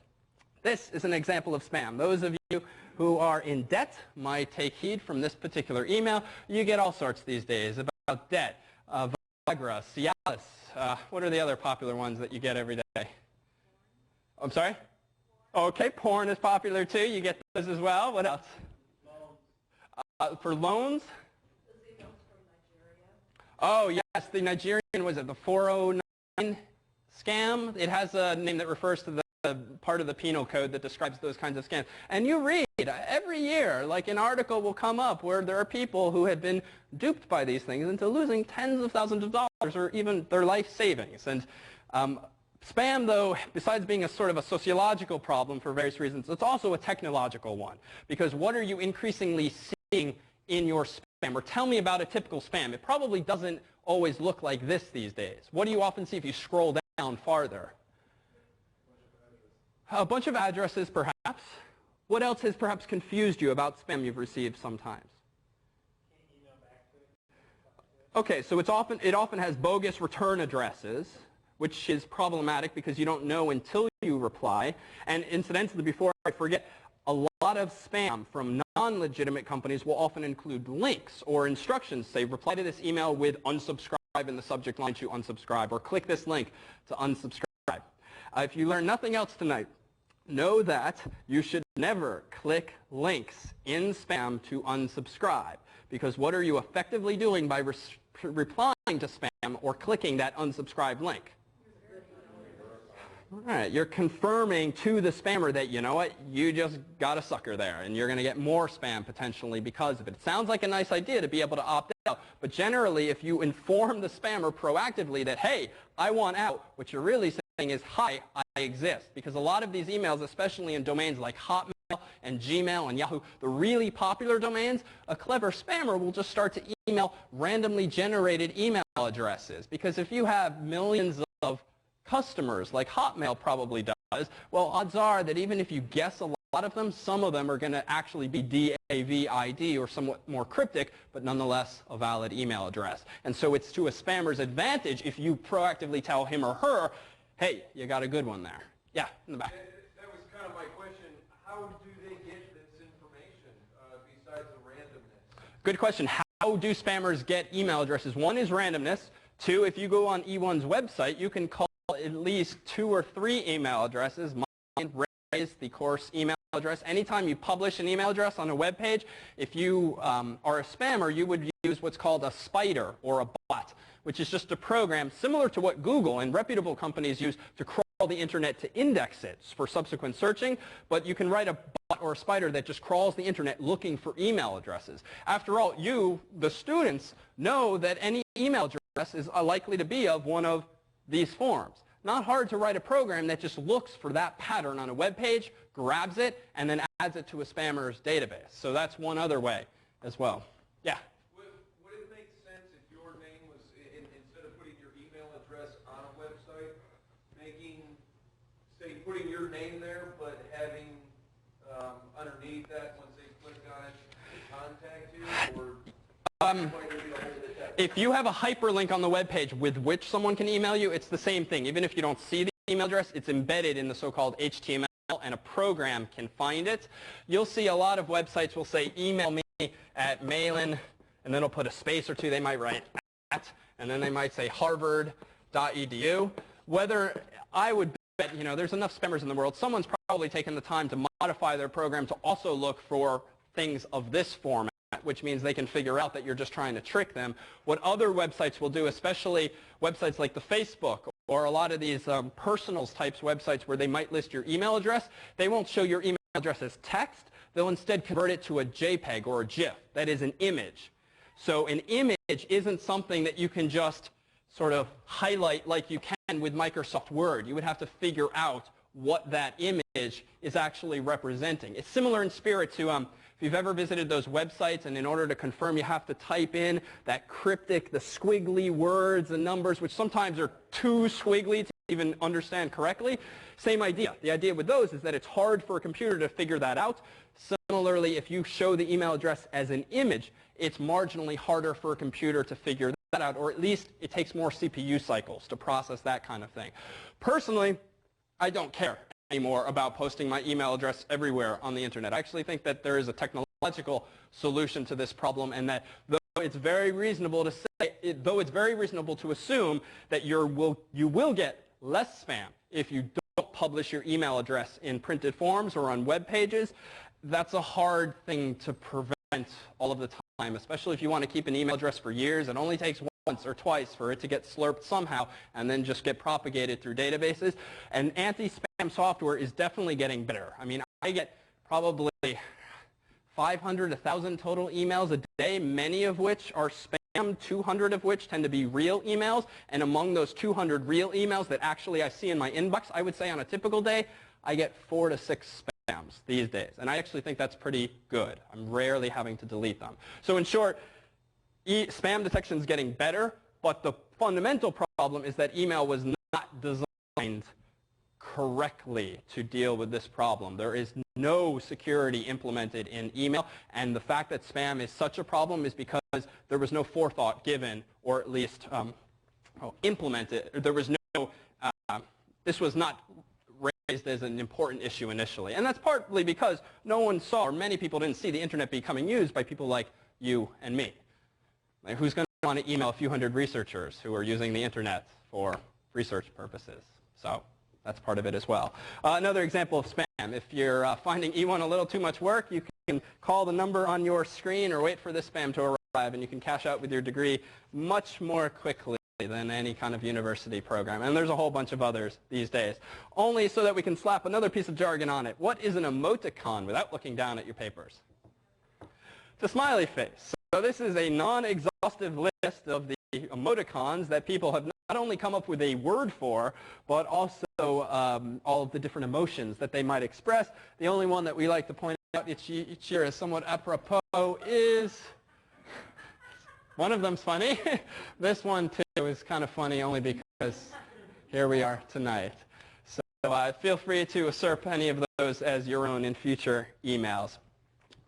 This is an example of spam. Those of you who are in debt might take heed from this particular email. You get all sorts these days about debt, Viagra, Cialis. What are the other popular ones that you get every day? I'm sorry? Okay, porn is popular too. You get those as well. What else? For loans? Oh, yes, the Nigerian, was it the 409 scam? It has a name that refers to the part of the penal code that describes those kinds of scams. And you read every year, like an article will come up where there are people who have been duped by these things into losing tens of thousands of dollars or even their life savings. And Spam, though, besides being a sort of a sociological problem for various reasons, it's also a technological one. Because what are you increasingly seeing in your spam? Or tell me about a typical spam. It probably doesn't always look like this these days. What do you often see if you scroll down farther? A bunch of addresses, perhaps. What else has perhaps confused you about spam you've received sometimes? Okay, so it often has bogus return addresses, which is problematic because you don't know until you reply. And incidentally, before I forget, a lot of spam from non-legitimate companies will often include links or instructions. Say, reply to this email with unsubscribe in the subject line to unsubscribe, or click this link to unsubscribe. If you learn nothing else tonight, know that you should never click links in spam to unsubscribe. Because what are you effectively doing by replying to spam or clicking that unsubscribe link? All right, you're confirming to the spammer that, you know what, you just got a sucker there, and you're going to get more spam potentially because of it. It sounds like a nice idea to be able to opt out, but generally if you inform the spammer proactively that, hey, I want out, what you're really saying is, hi, I exist. Because a lot of these emails, especially in domains like Hotmail and Gmail and Yahoo, the really popular domains, a clever spammer will just start to email randomly generated email addresses. Because if you have millions of customers, like Hotmail probably does, well, odds are that even if you guess a lot of them, some of them are going to actually be DAVID or somewhat more cryptic, but nonetheless a valid email address. And so it's to a spammer's advantage if you proactively tell him or her, hey, you got a good one there. Yeah, in the back. That was kind of my question. How do they get this information besides the randomness? Good question. How do spammers get email addresses? One is randomness. Two, if you go on E1's website, you can call at least 2 or 3 email addresses. Mine, Ray's, the course email address. Anytime you publish an email address on a web page, if you are a spammer, you would use what's called a spider or a bot, which is just a program similar to what Google and reputable companies use to crawl the internet to index it for subsequent searching. But you can write a bot or a spider that just crawls the internet looking for email addresses. After all, you, the students, know that any email address is likely to be of one of these forms. Not hard to write a program that just looks for that pattern on a web page, grabs it, and then adds it to a spammer's database. So that's one other way as well. Yeah? Would it make sense if your name was, instead of putting your email address on a website, putting your name there, but having underneath that, once they click on it, contact you? Or if you have a hyperlink on the web page with which someone can email you, it's the same thing. Even if you don't see the email address, it's embedded in the so-called HTML, and a program can find it. You'll see a lot of websites will say, email me at mailin, and then it'll put a space or two. They might write at, and then they might say harvard.edu. Whether I would bet, there's enough spammers in the world. Someone's probably taken the time to modify their program to also look for things of this format, which means they can figure out that you're just trying to trick them. What other websites will do, especially websites like the Facebook or a lot of these personals types websites where they might list your email address, they won't show your email address as text. They'll instead convert it to a JPEG or a GIF. That is an image. So an image isn't something that you can just sort of highlight like you can with Microsoft Word. You would have to figure out what that image is actually representing. It's similar in spirit to if you've ever visited those websites, and in order to confirm you have to type in that cryptic, the squiggly words and numbers, which sometimes are too squiggly to even understand correctly. Same idea. The idea with those is that it's hard for a computer to figure that out. Similarly, if you show the email address as an image, it's marginally harder for a computer to figure that out, or at least it takes more CPU cycles to process that kind of thing. Personally, I don't care anymore about posting my email address everywhere on the internet. I actually think that there is a technological solution to this problem, and that though it's very reasonable to assume that you will get less spam if you don't publish your email address in printed forms or on web pages, that's a hard thing to prevent all of the time, especially if you want to keep an email address for years. It only takes once or twice for it to get slurped somehow and then just get propagated through databases. And anti-spam software is definitely getting better. I mean, I get probably 500, 1,000 total emails a day, many of which are spam spam, 200 of which tend to be real emails. And among those 200 real emails that actually I see in my inbox, I would say on a typical day, I get 4 to 6 spams these days. And I actually think that's pretty good. I'm rarely having to delete them. So in short, spam detection is getting better, but the fundamental problem is that email was not designed correctly to deal with this problem. There is no security implemented in email, and the fact that spam is such a problem is because there was no forethought given, or at least implemented. There was no, this was not raised as an important issue initially. And that's partly because no one saw, or many people didn't see the internet becoming used by people like you and me. Like, who's going to want to email a few hundred researchers who are using the internet for research purposes? So that's part of it as well. Another example of spam. If you're finding E1 a little too much work, you can call the number on your screen or wait for the spam to arrive, and you can cash out with your degree much more quickly than any kind of university program. And there's a whole bunch of others these days. Only so that we can slap another piece of jargon on it. What is an emoticon without looking down at your papers? It's a smiley face. So this is a non-exhaustive list of the emoticons that people have not only come up with a word for, but also all of the different emotions that they might express. The only one that we like to point out each year as somewhat apropos is, one of them's funny. This one too is kind of funny only because here we are tonight. So feel free to usurp any of those as your own in future emails.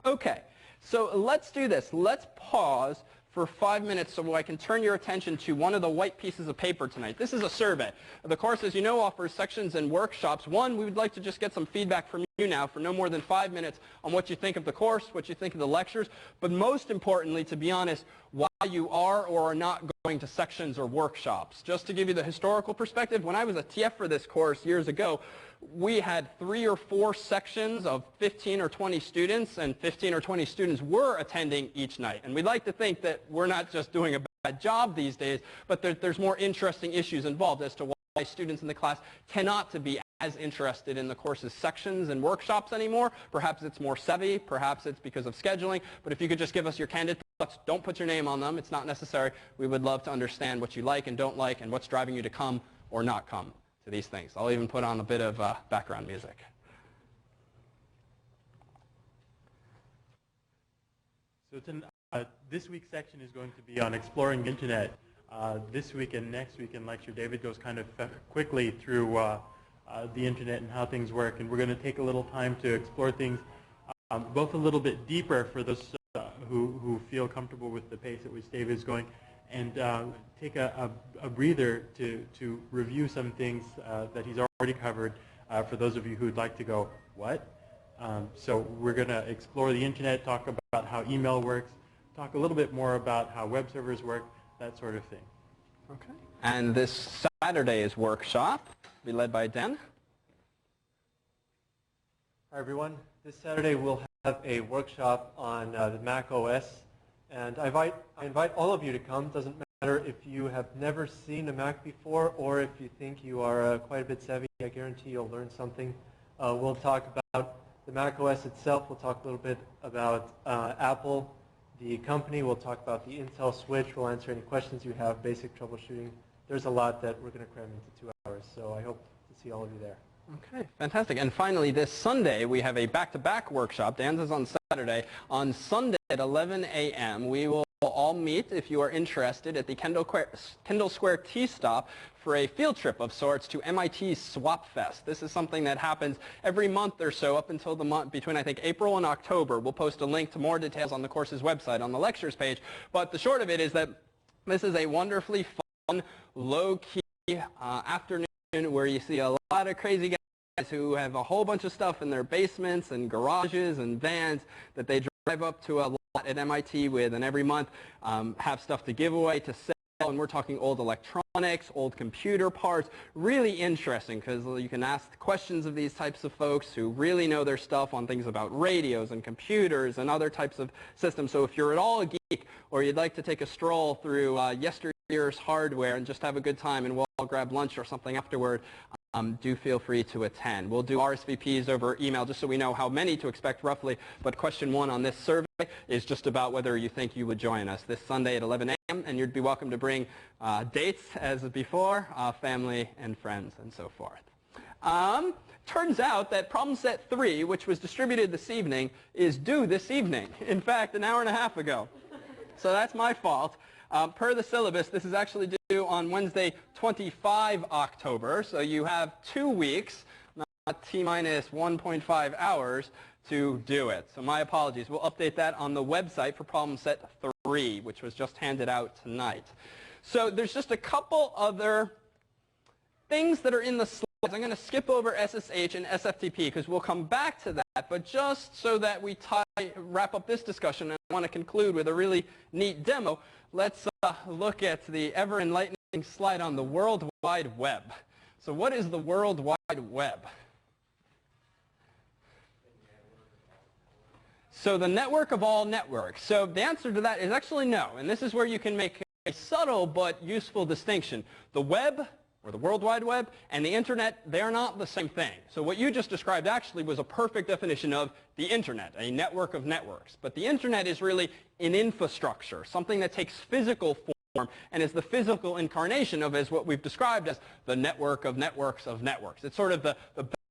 Okay, so let's do this. Let's pause for 5 minutes so I can turn your attention to one of the white pieces of paper tonight. This is a survey. The course, as you know, offers sections and workshops. One, we would like to just get some feedback from you now for no more than 5 minutes on what you think of the course, what you think of the lectures, but most importantly, to be honest, why you are or are not going to sections or workshops. Just to give you the historical perspective, when I was a TF for this course years ago, we had 3 or 4 sections of 15 or 20 students, and 15 or 20 students were attending each night. And we'd like to think that we're not just doing a bad job these days, but there's more interesting issues involved as to why students in the class tend not to be as interested in the course's sections and workshops anymore. Perhaps it's more savvy, perhaps it's because of scheduling, but if you could just give us your candid thoughts, don't put your name on them, it's not necessary. We would love to understand what you like and don't like and what's driving you to come or not come to these things. I'll even put on a bit of background music. So this week's section is going to be on exploring the internet. This week and next week in lecture, David goes kind of quickly through the internet and how things work, and we're going to take a little time to explore things both a little bit deeper for those who feel comfortable with the pace at which David is going, and take a breather to review some things that he's already covered for those of you who would like to go, what? So we're going to explore the internet, talk about how email works, talk a little bit more about how web servers work, that sort of thing. Okay. And this Saturday's workshop will be led by Dan. Hi everyone. This Saturday we'll have a workshop on the Mac OS, and I invite all of you to come. Doesn't matter if you have never seen a Mac before or if you think you are quite a bit savvy. I guarantee you'll learn something. We'll talk about the Mac OS itself. We'll talk a little bit about Apple, the company. We'll talk about the Intel switch. We'll answer any questions you have, basic troubleshooting. There's a lot that we're going to cram into 2 hours, so I hope to see all of you there. Okay, fantastic. And finally, this Sunday, we have a back-to-back workshop. Dan's is on Saturday. On Sunday at 11 a.m., we will all meet, if you are interested, at the Kendall Square T-Stop for a field trip of sorts to MIT's Swap Fest. This is something that happens every month or so up until the month between, I think, April and October. We'll post a link to more details on the course's website on the lectures page. But the short of it is that this is a wonderfully fun, low-key afternoon where you see a lot of crazy guys who have a whole bunch of stuff in their basements and garages and vans that they drive up to a lot at MIT with, and every month have stuff to give away, to sell, and we're talking old electronics, old computer parts. Really interesting because you can ask questions of these types of folks who really know their stuff on things about radios and computers and other types of systems. So if you're at all a geek or you'd like to take a stroll through yesteryear's hardware and just have a good time and we'll all grab lunch or something afterward, do feel free to attend. We'll do RSVPs over email just so we know how many to expect roughly, but question 1 on this survey is just about whether you think you would join us this Sunday at 11 a.m. and you'd be welcome to bring dates as before, family and friends, and so forth. Turns out that problem set 3, which was distributed this evening, is due this evening. In fact, an hour and a half ago. So that's my fault. Per the syllabus, this is actually due on Wednesday, 25 October. So you have 2 weeks, not T-minus 1.5 hours, to do it. So my apologies. We'll update that on the website for problem set 3, which was just handed out tonight. So there's just a couple other things that are in the slides. I'm going to skip over SSH and SFTP because we'll come back to that. But just so that we wrap up this discussion, and I want to conclude with a really neat demo, let's look at the ever-enlightening slide on the World Wide Web. So what is the World Wide Web? So the network of all networks. So the answer to that is actually no. And this is where you can make a subtle but useful distinction. The web, or the World Wide Web, and the internet, they're not the same thing. So what you just described actually was a perfect definition of the internet, a network of networks. But the internet is really an infrastructure, something that takes physical form and is the physical incarnation of as what we've described as the network of networks of networks. It's sort of the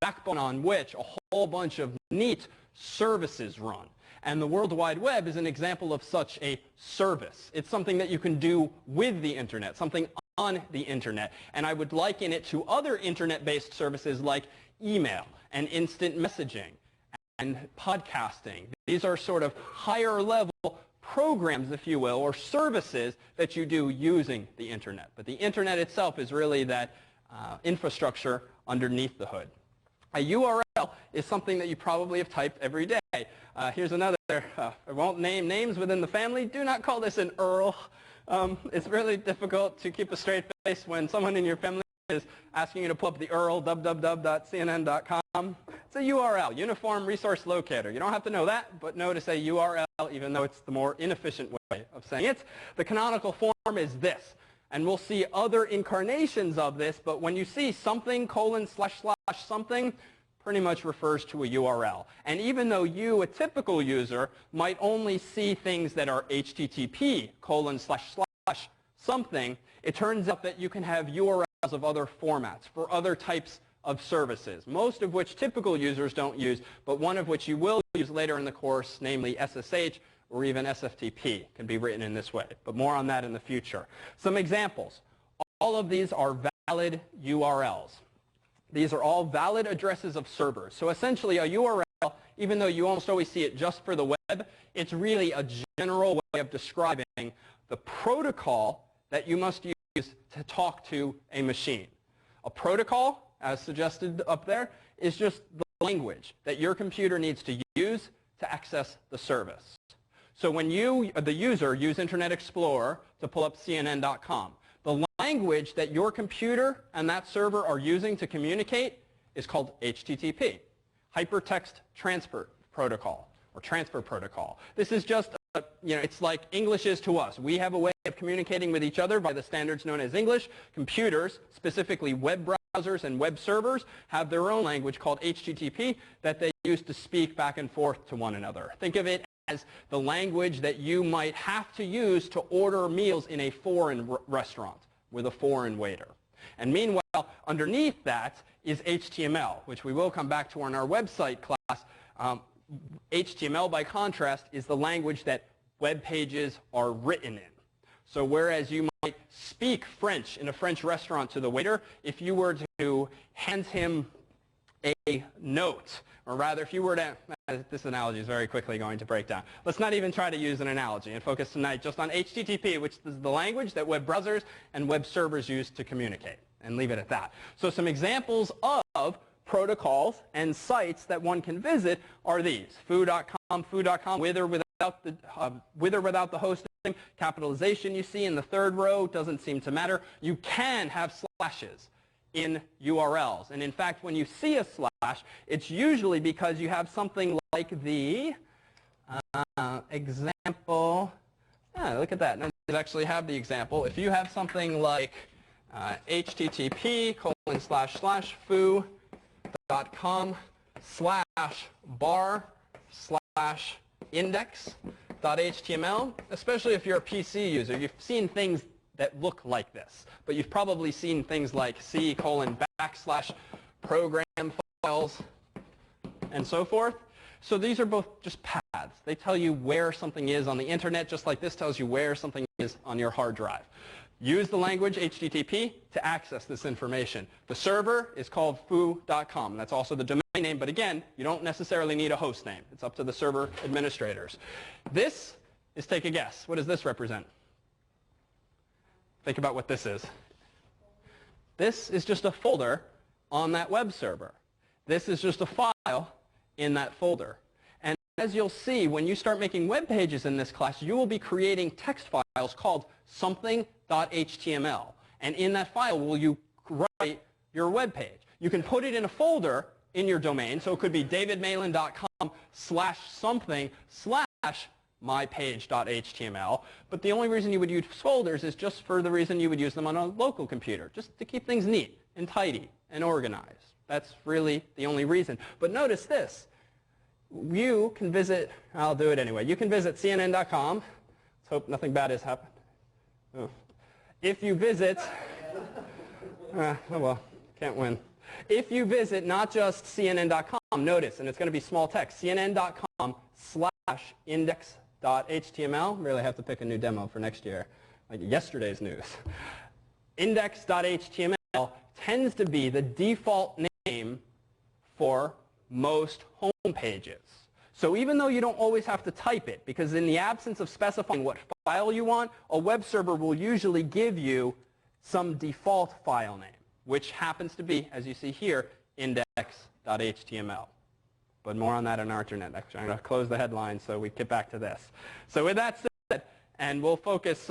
backbone on which a whole bunch of neat services run. And the World Wide Web is an example of such a service. It's something that you can do with the internet, something on the internet. And I would liken it to other internet-based services like email and instant messaging and podcasting. These are sort of higher level programs, if you will, or services that you do using the internet. But the internet itself is really that infrastructure underneath the hood. A URL is something that you probably have typed every day. Here's another. I won't name names within the family. Do not call this an URL. It's really difficult to keep a straight face when someone in your family is asking you to pull up the URL, www.cnn.com. It's a URL, Uniform Resource Locator. You don't have to know that, but know to say URL, even though it's the more inefficient way of saying it. The canonical form is this. And we'll see other incarnations of this, but when you see something, : / something, pretty much refers to a URL. And even though you, a typical user, might only see things that are HTTP : / something, it turns out that you can have URLs of other formats for other types of services, most of which typical users don't use, but one of which you will use later in the course, namely SSH, or even SFTP can be written in this way. But more on that in the future. Some examples. All of these are valid URLs. These are all valid addresses of servers. So essentially a URL, even though you almost always see it just for the web, it's really a general way of describing the protocol that you must use to talk to a machine. A protocol, as suggested up there, is just the language that your computer needs to use to access the service. So when you, the user, use Internet Explorer to pull up CNN.com, the language that your computer and that server are using to communicate is called HTTP, Hypertext Transfer Protocol, or Transfer Protocol. This is just, it's like English is to us. We have a way of communicating with each other by the standards known as English. Computers, specifically web browsers and web servers, have their own language called HTTP that they use to speak back and forth to one another. Think of it as the language that you might have to use to order meals in a foreign restaurant with a foreign waiter. And meanwhile, underneath that is HTML, which we will come back to in our website class. HTML, by contrast, is the language that web pages are written in. So whereas you might speak French in a French restaurant to the waiter, if you were to hand him a note, or rather if you were to, this analogy is very quickly going to break down. Let's not even try to use an analogy and focus tonight just on HTTP, which is the language that web browsers and web servers use to communicate, and leave it at that. So some examples of protocols and sites that one can visit are these: foo.com, with or without the host name. Capitalization you see in the third row doesn't seem to matter. You can have slashes in URLs. And in fact, when you see a slash, it's usually because you have something like the example. Look at that. I actually have the example. If you have something like http : foo.com /bar/index .html, especially if you're a PC user, you've seen things that look like this. But you've probably seen things like C:\\program files and so forth. So these are both just paths. They tell you where something is on the internet, just like this tells you where something is on your hard drive. Use the language HTTP to access this information. The server is called foo.com. That's also the domain name, but again, you don't necessarily need a host name. It's up to the server administrators. This is, take a guess. What does this represent? Think about what this is. This is just a folder on that web server. This is just a file in that folder. And as you'll see, when you start making web pages in this class, you will be creating text files called something.html. And in that file will you write your web page. You can put it in a folder in your domain, so it could be davidmalan.com/something/mypage.html. But the only reason you would use folders is just for the reason you would use them on a local computer, just to keep things neat and tidy and organized. That's really the only reason. But notice this. You can visit, I'll do it anyway. You can visit CNN.com. Let's hope nothing bad has happened. Oh. If you visit, oh well, can't win. If you visit not just CNN.com, notice, and it's going to be small text, CNN.com/index.html. Really have to pick a new demo for next year, like yesterday's news. Index.html tends to be the default name for most home pages. So even though you don't always have to type it, because in the absence of specifying what file you want, a web server will usually give you some default file name, which happens to be, as you see here, index.html. But more on that in our internet lecture. I'm going to close the headline so we get back to this. So with that said, and we'll focus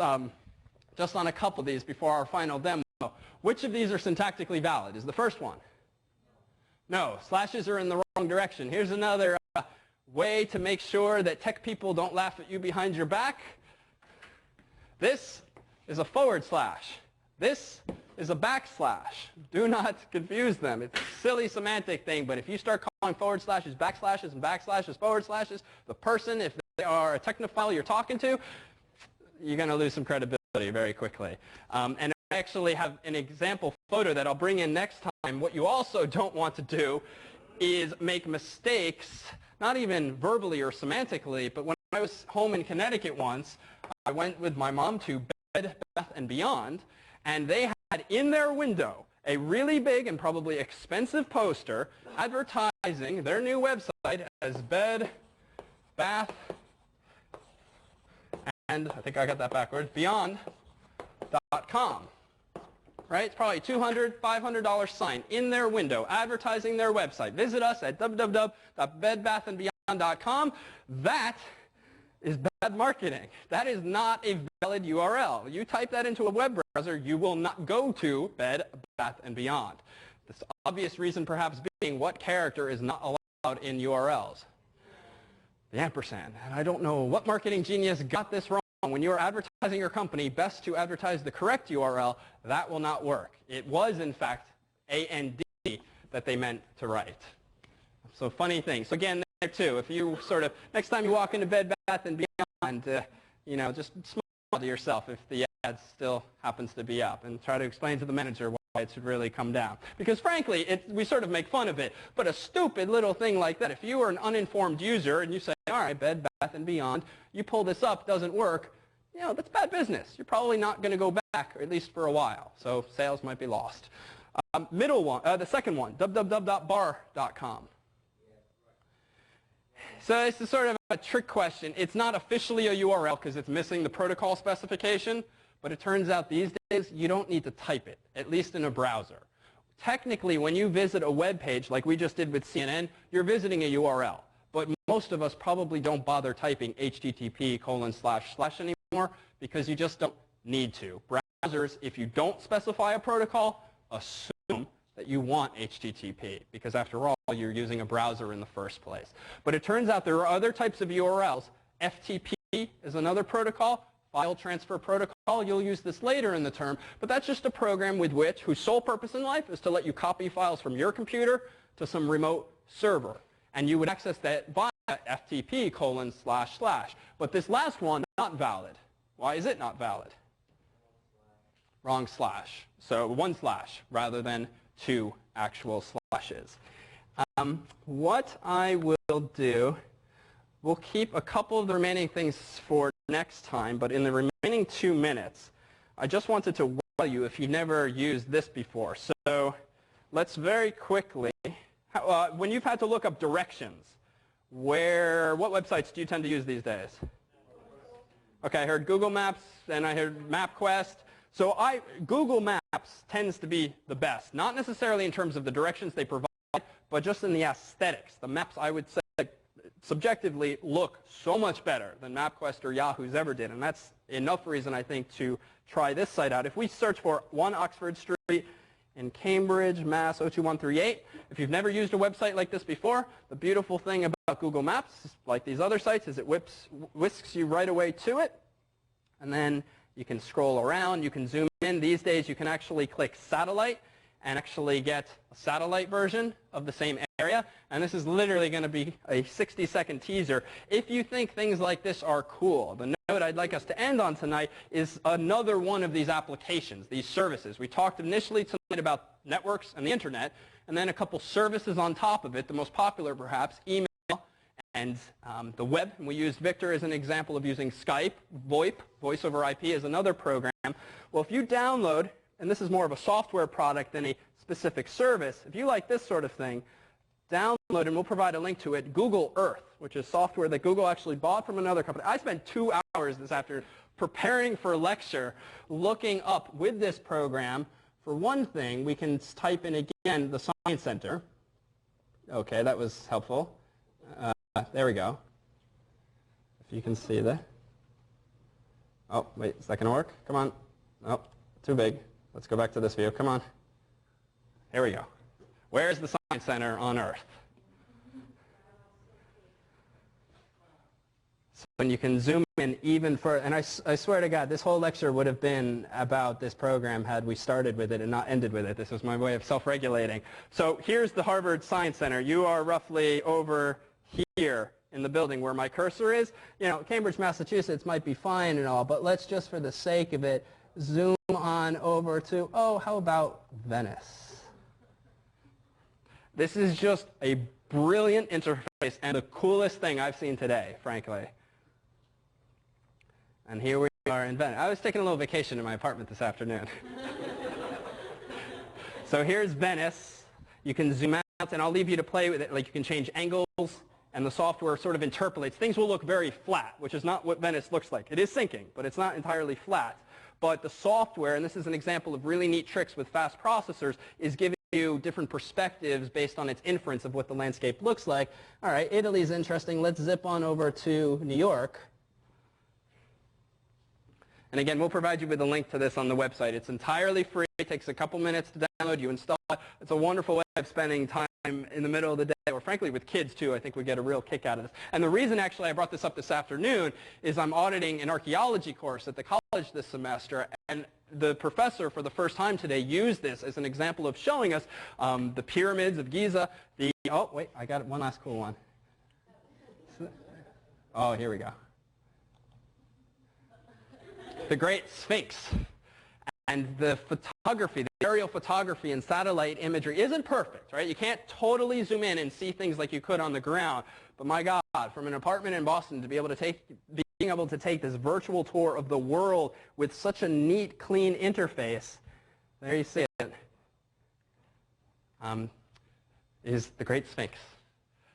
just on a couple of these before our final demo. Which of these are syntactically valid is the first one? No, slashes are in the wrong direction. Here's another way to make sure that tech people don't laugh at you behind your back. This is a /. This is a \. Do not confuse them. It's a silly semantic thing, but if you start calling // backslashes and backslashes // the person, if they are a technophile you're talking to, you're going to lose some credibility very quickly. And I actually have an example photo that I'll bring in next time. What you also don't want to do is make mistakes, not even verbally or semantically, but when I was home in Connecticut once, I went with my mom to Bed Bath & Beyond, and they had in their window a really big and probably expensive poster advertising their new website as Bed Bath and, I think I got that backwards, Beyond.com. Right? It's probably $200, $500 sign in their window advertising their website. Visit us at www.bedbathandbeyond.com. That is bad marketing. That is not a valid URL. You type that into a web browser, you will not go to Bed Bath & Beyond. The obvious reason perhaps being what character is not allowed in URLs? The ampersand. And I don't know what marketing genius got this wrong. When you're advertising your company, best to advertise the correct URL. That will not work. It was, in fact, AND that they meant to write. So funny thing. So again, there too, if you sort of, next time you walk into Bed Bath & Beyond, you know, just smile to yourself if the ad still happens to be up and try to explain to the manager why it should really come down. Because frankly, we sort of make fun of it, but a stupid little thing like that, if you are an uninformed user and you say, all right, Bed Bath & Beyond, you pull this up, doesn't work, you know, that's bad business. You're probably not going to go back, or at least for a while. So sales might be lost. The second one, www.bar.com. So this is sort of a trick question. It's not officially a URL because it's missing the protocol specification, but it turns out these days you don't need to type it, at least in a browser. Technically, when you visit a web page like we just did with CNN, you're visiting a URL. But most of us probably don't bother typing http:// anymore because you just don't need to. Browsers, if you don't specify a protocol, assume that you want HTTP because after all, you're using a browser in the first place. But it turns out there are other types of URLs. FTP is another protocol, file transfer protocol. You'll use this later in the term, but that's just a program whose sole purpose in life is to let you copy files from your computer to some remote server. And you would access that via FTP://. But this last one, not valid. Why is it not valid? Wrong slash. So 1 slash rather than 2 actual slashes. What I will do, we'll keep a couple of the remaining things for next time, but in the remaining 2 minutes, I just wanted to tell you if you've never used this before. So let's very quickly, when you've had to look up directions, what websites do you tend to use these days? Okay, I heard Google Maps, and I heard MapQuest. So Google Maps tends to be the best, not necessarily in terms of the directions they provide, but just in the aesthetics. The maps, I would say, subjectively look so much better than MapQuest or Yahoo's ever did, and that's enough reason, I think, to try this site out. If we search for 1 Oxford Street in Cambridge, Mass. 02138, if you've never used a website like this before, the beautiful thing about Google Maps, like these other sites, is it whisks you right away to it, and then you can scroll around, you can zoom in. These days, you can actually click satellite and actually get a satellite version of the same area. And this is literally going to be a 60-second teaser. If you think things like this are cool, the note I'd like us to end on tonight is another one of these applications, these services. We talked initially tonight about networks and the internet, and then a couple services on top of it, the most popular perhaps, email and the web. And we used Victor as an example of using Skype. VoIP, voice over IP, is another program. Well, if you download, and this is more of a software product than a specific service, if you like this sort of thing, download, and we'll provide a link to it, Google Earth, which is software that Google actually bought from another company. I spent 2 hours this afternoon preparing for a lecture, looking up with this program. For one thing, we can type in again the Science Center. Okay, that was helpful. There we go. If you can see that. Oh, wait, is that going to work? Come on. Oh, too big. Let's go back to this view. Come on. Here we go. Where's the Science Center on Earth? So when you can zoom in even further, and I swear to God, this whole lecture would have been about this program had we started with it and not ended with it. This was my way of self-regulating. So here's the Harvard Science Center. You are roughly over here in the building where my cursor is. You know, Cambridge, Massachusetts might be fine and all, but let's just for the sake of it zoom on over to, oh, how about Venice? This is just a brilliant interface and the coolest thing I've seen today, frankly. And here we are in Venice. I was taking a little vacation in my apartment this afternoon. So here's Venice. You can zoom out, and I'll leave you to play with it. Like, you can change angles, and the software sort of interpolates. Things will look very flat, which is not what Venice looks like. It is syncing, but it's not entirely flat. But the software, and this is an example of really neat tricks with fast processors, is giving you different perspectives based on its inference of what the landscape looks like. All right, Italy's interesting. Let's zip on over to New York. And again, we'll provide you with a link to this on the website. It's entirely free. It takes a couple minutes to download. You install it. It's a wonderful way of spending time in the middle of the day, or frankly with kids too. I think we get a real kick out of this. And the reason actually I brought this up this afternoon is I'm auditing an archaeology course at the college this semester, and the professor for the first time today used this as an example of showing us the pyramids of Giza. Oh, wait, I got one last cool one. Oh, here we go. The Great Sphinx. And the photography, the aerial photography and satellite imagery isn't perfect, right? You can't totally zoom in and see things like you could on the ground. But my God, from an apartment in Boston to be able to being able to take this virtual tour of the world with such a neat, clean interface, there you see it, is the Great Sphinx.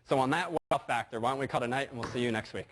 So on that wow factor, why don't we call it a night, and we'll see you next week.